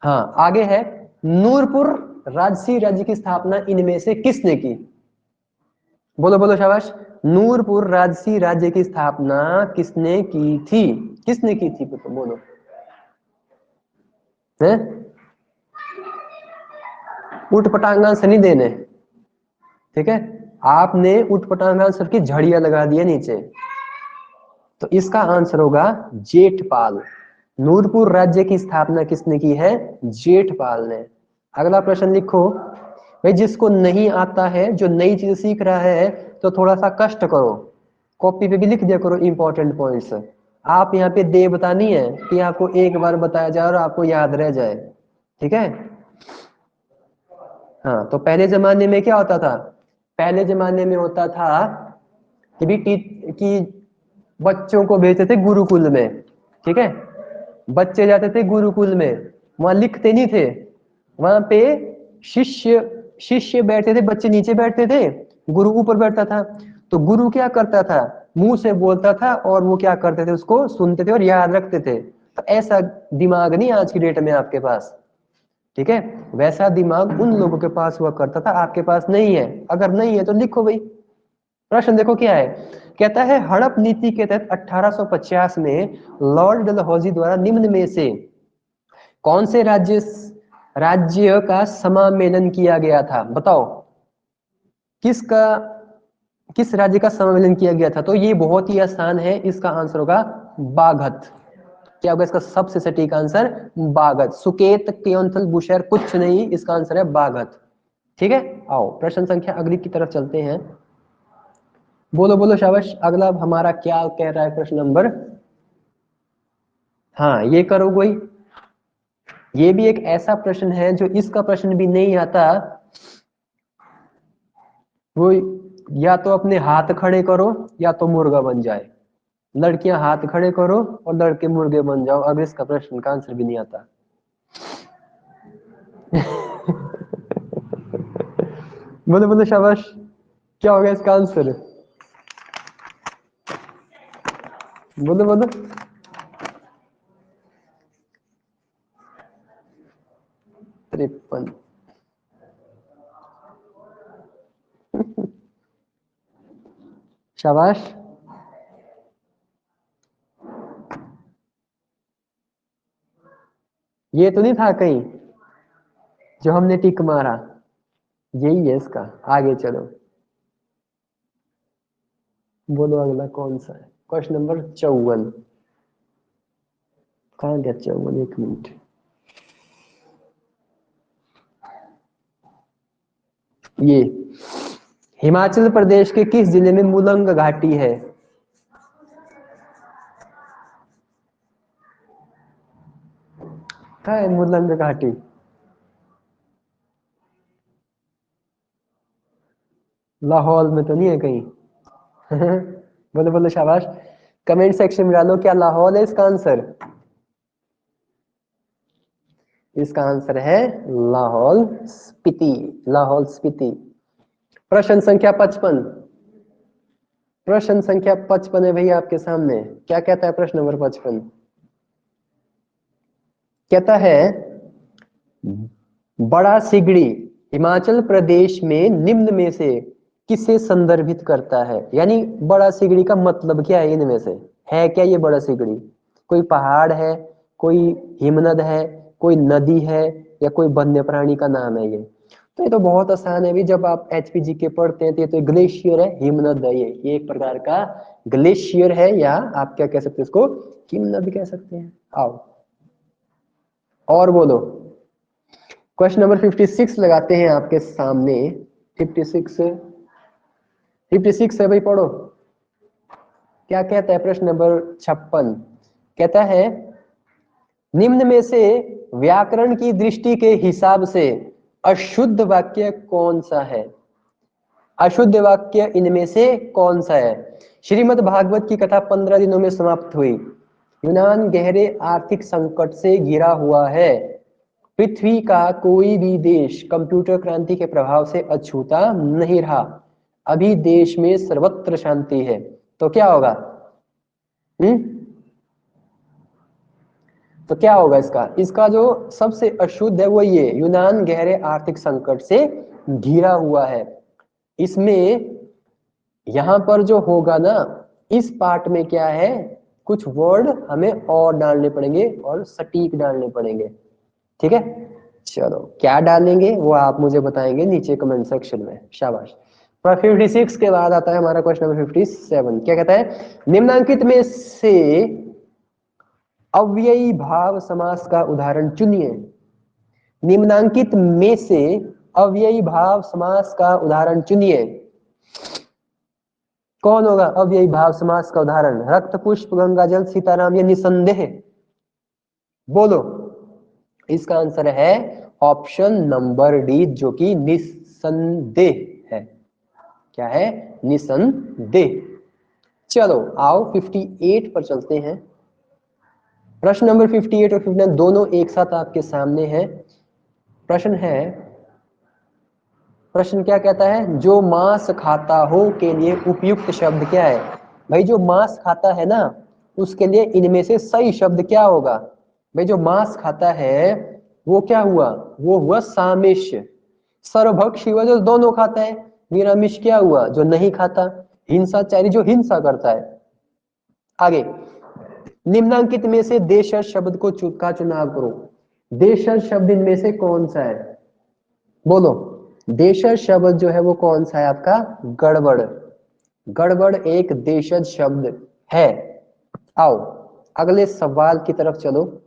हाँ आगे है नूरपुर राजसी राज्य की स्थापना इनमें से किसने की? बोलो बोलो शाबाश। नूरपुर राजसी राज्य की स्थापना किसने की थी? किसने की थी तो बोलो है? उठपटांग आंसर नहीं देने, ठीक है, आपने उठपटांग आंसर की झड़ियां लगा दिया नीचे। तो इसका आंसर होगा जेठपाल। नूरपुर राज्य की स्थापना किसने की है? जेठपाल ने। अगला प्रश्न लिखो भाई, जिसको नहीं आता है, जो नई चीज सीख रहा है, तो थोड़ा सा कष्ट करो, कॉपी पे भी लिख दिया करो इंपॉर्टेंट पॉइंट्स। आप यहाँ पे देवता नहीं है कि आपको एक बार बताया जाए और आपको याद रह जाए। ठीक है, हाँ तो पहले जमाने में क्या होता था? पहले जमाने में होता था कि भी कि बच्चों को भेजते थे गुरुकुल में। ठीक है, बच्चे जाते थे गुरुकुल में, वहां लिखते नहीं थे, वहां पे शिष्य शिष्य बैठते थे, बच्चे नीचे बैठते थे, गुरु ऊपर बैठता था। तो गुरु क्या करता था? मुंह से बोलता था और वो क्या करते थे? उसको सुनते थे और याद रखते थे। तो ऐसा दिमाग नहीं आज की डेट में आपके पास। ठीक है, वैसा दिमाग उन लोगों के पास हुआ करता था, आपके पास नहीं है। अगर नहीं है तो लिखो भाई। प्रश्न देखो क्या है, कहता है हड़प नीति के तहत 1850 में लॉर्ड डलहौजी द्वारा निम्न में से कौन से राज्य का समामेलन किया गया था? बताओ किसका, किस राज्य का समामेलन किया गया था? तो ये बहुत ही आसान है, इसका आंसर होगा बाघत। क्या होगा इसका सबसे सटीक आंसर? बाघत। सुकेत क्योंथल बुशर कुछ नहीं, इसका आंसर है बाघत। ठीक है, आओ प्रश्न संख्या अगली की तरफ चलते हैं। बोलो बोलो शाबाश। अगला हमारा क्या कह रहा है? प्रश्न नंबर, हाँ ये करो कोई। ये भी एक ऐसा प्रश्न है जो इसका प्रश्न भी नहीं आता, वो या तो अपने हाथ खड़े करो या तो मुर्गा बन जाए। लड़कियां हाथ खड़े करो और लड़के मुर्गे बन जाओ, अगर इसका प्रश्न का आंसर भी नहीं आता। बोलो बोलो शाबाश, क्या होगा इसका आंसर? बोलो बोलो। 53। शाबाश, ये तो नहीं था कहीं जो हमने टिक मारा? यही है इसका। आगे चलो, बोलो अगला कौन सा है? Question number 54। कहाँ गया 54? एक मिनट, ये हिमाचल प्रदेश के किस जिले में मुलंग घाटी है? कहाँ है मुलंग घाटी? लाहौल में तो नहीं है कहीं? बोलो बोलो शाबाश। कमेंट सेक्शन में डालो क्या लाहौल है इसका आंसर? इसका आंसर है लाहौल स्पीति। लाहौल स्पीति। प्रश्न संख्या 55। प्रश्न संख्या 55 है भैया आपके सामने। क्या कहता है प्रश्न नंबर 55? कहता है बड़ा सिगड़ी हिमाचल प्रदेश में निम्न में से किसे संदर्भित करता है? यानी बड़ा सिगड़ी का मतलब क्या है इनमें से? है क्या ये बड़ा सिगड़ी? कोई पहाड़ है, कोई हिमनद है, कोई नदी है, या कोई वन्य प्राणी का नाम है ये? तो ये तो बहुत आसान है भी, जब आप एचपीजी के पढ़ते हैं तो ये तो ग्लेशियर है, हिमनद है, ये एक प्रकार का ग्लेशियर है, या आप क्या कह सकते हैं इसको, हिमनद कह सकते हैं। आओ और बोलो। क्वेश्चन नंबर 56 लगाते हैं आपके सामने। 56 है भाई, पढ़ो क्या कहता है। प्रश्न नंबर 56 कहता है निम्न में से व्याकरण की दृष्टि के हिसाब से अशुद्ध वाक्य कौन सा है? अशुद्ध वाक्य इनमें से कौन सा है? श्रीमद् भागवत की कथा 15 दिनों में समाप्त हुई। यूनान गहरे आर्थिक संकट से घिरा हुआ है। पृथ्वी का कोई भी देश कंप्यूटर क्रांति के प्रभाव से अछूता नहीं रहा। अभी देश में सर्वत्र शांति है। तो क्या होगा? तो क्या होगा इसका? इसका जो सबसे अशुद्ध है वो ये, यूनान गहरे आर्थिक संकट से घिरा हुआ है। इसमें यहां पर जो होगा ना, इस पार्ट में क्या है, कुछ वर्ड हमें और डालने पड़ेंगे और सटीक डालने पड़ेंगे। ठीक है, चलो क्या डालेंगे वो आप मुझे बताएंगे नीचे कमेंट सेक्शन में। शाबाश। 56 के बाद आता है हमारा क्वेश्चन नंबर 57। क्या कहता है निम्नांकित में से अव्ययी भाव समास का उदाहरण चुनिए। निम्नांकित में से अव्ययी भाव समास का उदाहरण चुनिए। कौन होगा अव्ययी भाव समास का उदाहरण? रक्त पुष्प, गंगाजल, सीताराम या निसंदेह? बोलो। इसका आंसर है ऑप्शन नंबर डी, जो कि निसंदेह है। क्या है? निसंदेह। चलो आओ 58 पर चलते हैं। प्रश्न नंबर 58 और 59 दोनों एक साथ आपके सामने है। प्रश्न क्या कहता है? जो मांस खाता हो के लिए उपयुक्त शब्द क्या है? भाई जो मांस खाता है ना, उसके लिए इनमें से सही शब्द क्या होगा? भाई जो मांस खाता है वो क्या हुआ? वो हुआ सामिश। सर्वभक्षी हुआ जो दोनों खाता है। निरामिष क्या हुआ? जो नहीं खाता। हिंसाचारी जो हिंसा करता है। आगे, निम्नांकित में से देशज शब्द का चुनाव करो। देशज शब्द इनमें से कौन सा है? बोलो। देशज शब्द जो है वो कौन सा है आपका? गड़बड़। गड़बड़ एक देशज शब्द है। आओ अगले सवाल की तरफ चलो।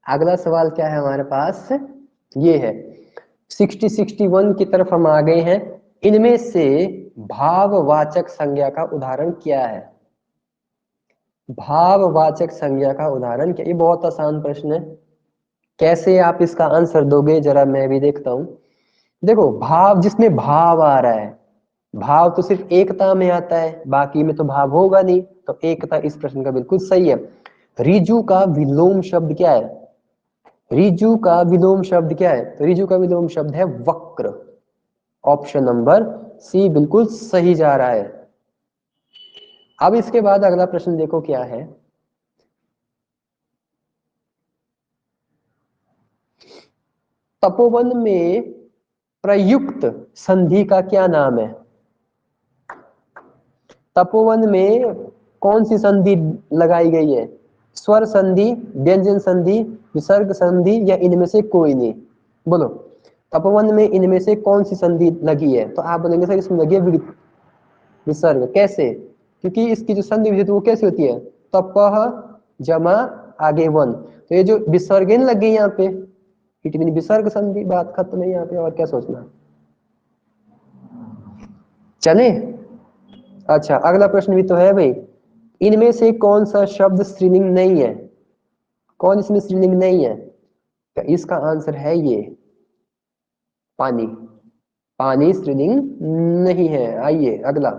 अगला सवाल क्या है हमारे पास? ये है 61 की तरफ हम आ गए हैं। इनमें से भाववाचक संज्ञा का उदाहरण क्या है? भाववाचक संज्ञा का उदाहरण क्या? ये बहुत आसान प्रश्न है। कैसे आप इसका आंसर दोगे जरा मैं भी देखता हूं। देखो, भाव जिसमें भाव आ रहा है, भाव तो सिर्फ एकता में आता है, बाकी में तो भाव होगा नहीं। तो एकता इस प्रश्न का बिल्कुल सही है। रिजु का विलोम शब्द क्या है? रिजु का विलोम शब्द क्या है? तो रिजु का विलोम शब्द है वक्र। ऑप्शन नंबर सी बिल्कुल सही जा रहा है। अब इसके बाद अगला प्रश्न देखो क्या है। तपोवन में प्रयुक्त संधि का क्या नाम है? तपोवन में कौन सी संधि लगाई गई है? स्वर संधि, व्यंजन संधि, विसर्ग संधि, या इनमें से कोई नहीं? बोलो। तपोवन में इनमें से कौन सी संधि लगी है? तो आप बोलेंगे सर इसमें लगी है विसर्ग। कैसे? क्योंकि इसकी जो संधि विधि वो कैसे होती है? तपह जमा आगे वन। तो ये जो विसर्ग लग गई यहाँ पे, इट मीन विसर्ग संधि। बात खत्म है यहाँ पे, और क्या सोचना। चले अच्छा, अगला प्रश्न भी तो है भाई। इनमें से कौन सा शब्द स्त्रीलिंग नहीं है? कौन इसमें स्त्रीलिंग नहीं है? तो इसका आंसर है ये पानी। पानी स्त्रीलिंग नहीं है। आइए अगला।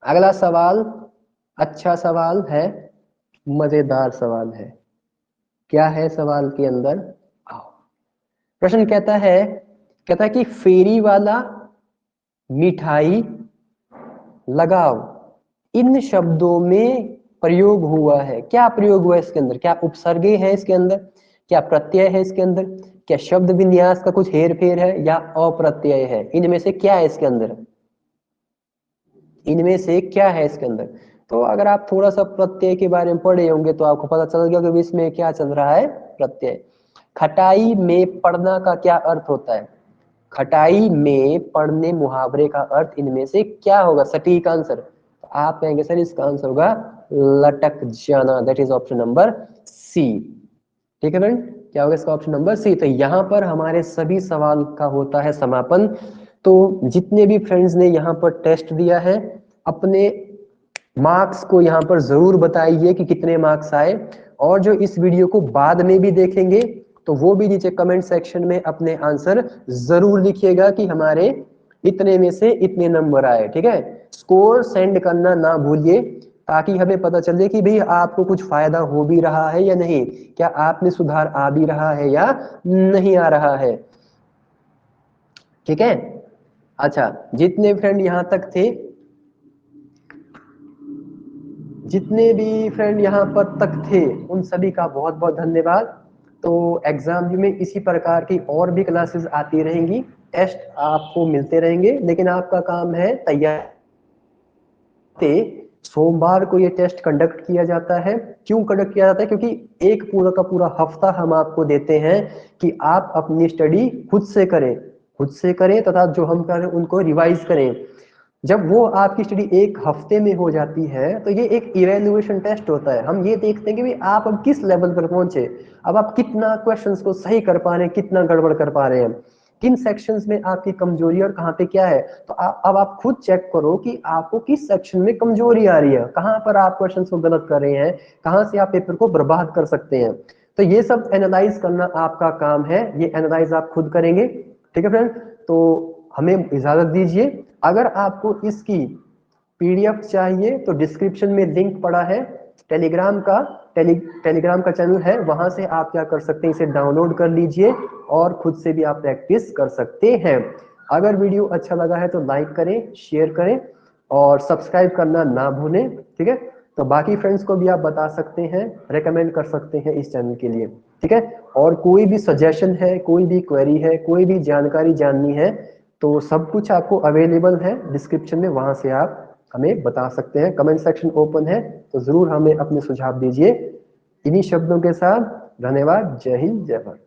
अगला सवाल अच्छा सवाल है, मजेदार सवाल है। क्या है सवाल के अंदर? आओ। प्रश्न कहता है कहता है कि फेरी वाला, मिठाई, लगाव, इन शब्दों में प्रयोग हुआ है। क्या प्रयोग हुआ है इसके अंदर? क्या उपसर्गे है इसके अंदर? क्या प्रत्यय है इसके अंदर? क्या शब्द विन्यास का कुछ हेर फेर है या अप्रत्यय है? इनमें से क्या है इसके अंदर? इनमें से क्या है इसके अंदर? तो अगर आप थोड़ा सा प्रत्यय के बारे में पढ़े होंगे तो आपको पता चल गया कि इसमें क्या चल रहा है, प्रत्यय। खटाई में पढ़ना का क्या अर्थ होता है? खटाई में पढ़ने मुहावरे का अर्थ इनमें से क्या होगा? सटीक आंसर तो आप कहेंगे सर इसका आंसर होगा लटक जाना, that is option number C. ठीक है फ्रेंड, क्या होगा इसका? Option number C. तो यहाँ पर हमारे सभी सवाल का होता है समापन। तो जितने भी फ्रेंड्स ने यहाँ पर टेस्ट दिया है, अपने मार्क्स को यहाँ पर जरूर बताइए कि कितने मार्क्स आए, और जो इस वीडियो को बाद में भी देखेंगे तो वो भी नीचे कमेंट सेक्शन में अपने आंसर जरूर लिखिएगा कि हमारे इतने में से इतने नंबर आए। ठीक है, स्कोर सेंड करना ना भूलिए ताकि हमें पता चले कि भाई आपको कुछ फायदा हो भी रहा है या नहीं, क्या आप में सुधार आ भी रहा है या नहीं आ रहा है। ठीक है, अच्छा जितने फ्रेंड यहाँ तक थे, जितने भी फ्रेंड यहाँ पर तक थे उन सभी का बहुत बहुत धन्यवाद। तो एग्जाम में इसी प्रकार की और भी क्लासेस आती रहेंगी, टेस्ट आपको मिलते रहेंगे, लेकिन आपका काम है तैयार। सोमवार को ये टेस्ट कंडक्ट किया जाता है। क्यों कंडक्ट किया जाता है? क्योंकि एक पूरा का पूरा हफ्ता हम आपको देते हैं कि आप अपनी स्टडी खुद से करें, खुद से करें तथा जो हम कर रहे हैं उनको रिवाइज करें। जब वो आपकी स्टडी एक हफ्ते में हो जाती है तो ये एक इवेल्युएशन टेस्ट होता है। हम ये देखते हैं कि भाई आप अब किस लेवल पर पहुंचे, अब आप कितना क्वेश्चंस को सही कर पा रहे हैं, कितना गड़बड़ कर पा रहे हैं, किन सेक्शंस में आपकी कमजोरी और कहाँ पे क्या है। तो अब आप खुद चेक करो कि आपको किस सेक्शन में कमजोरी आ रही है, कहाँ पर आप क्वेश्चंस को गलत कर रहे हैं, कहाँ से आप पेपर को बर्बाद कर सकते हैं। तो ये सब एनालाइज करना आपका काम है, ये एनालाइज आप खुद करेंगे। ठीक है फ्रेंड, तो हमें इजाजत दीजिए। अगर आपको इसकी पीडीएफ चाहिए तो डिस्क्रिप्शन में लिंक पड़ा है, टेलीग्राम का टेलीग्राम का चैनल है, वहां से आप क्या कर सकते हैं, इसे डाउनलोड कर लीजिए और खुद से भी आप प्रैक्टिस कर सकते हैं। अगर वीडियो अच्छा लगा है तो लाइक करें, शेयर करें और सब्सक्राइब करना ना भूलें। ठीक है, तो बाकी फ्रेंड्स को भी आप बता सकते हैं, रेकमेंड कर सकते हैं इस चैनल के लिए। ठीक है, और कोई भी सजेशन है, कोई भी क्वेरी है, कोई भी जानकारी जाननी है तो सब कुछ आपको अवेलेबल है डिस्क्रिप्शन में, वहां से आप हमें बता सकते हैं। कमेंट सेक्शन ओपन है तो जरूर हमें अपने सुझाव दीजिए। इन्हीं शब्दों के साथ धन्यवाद। जय हिंद, जय भारत।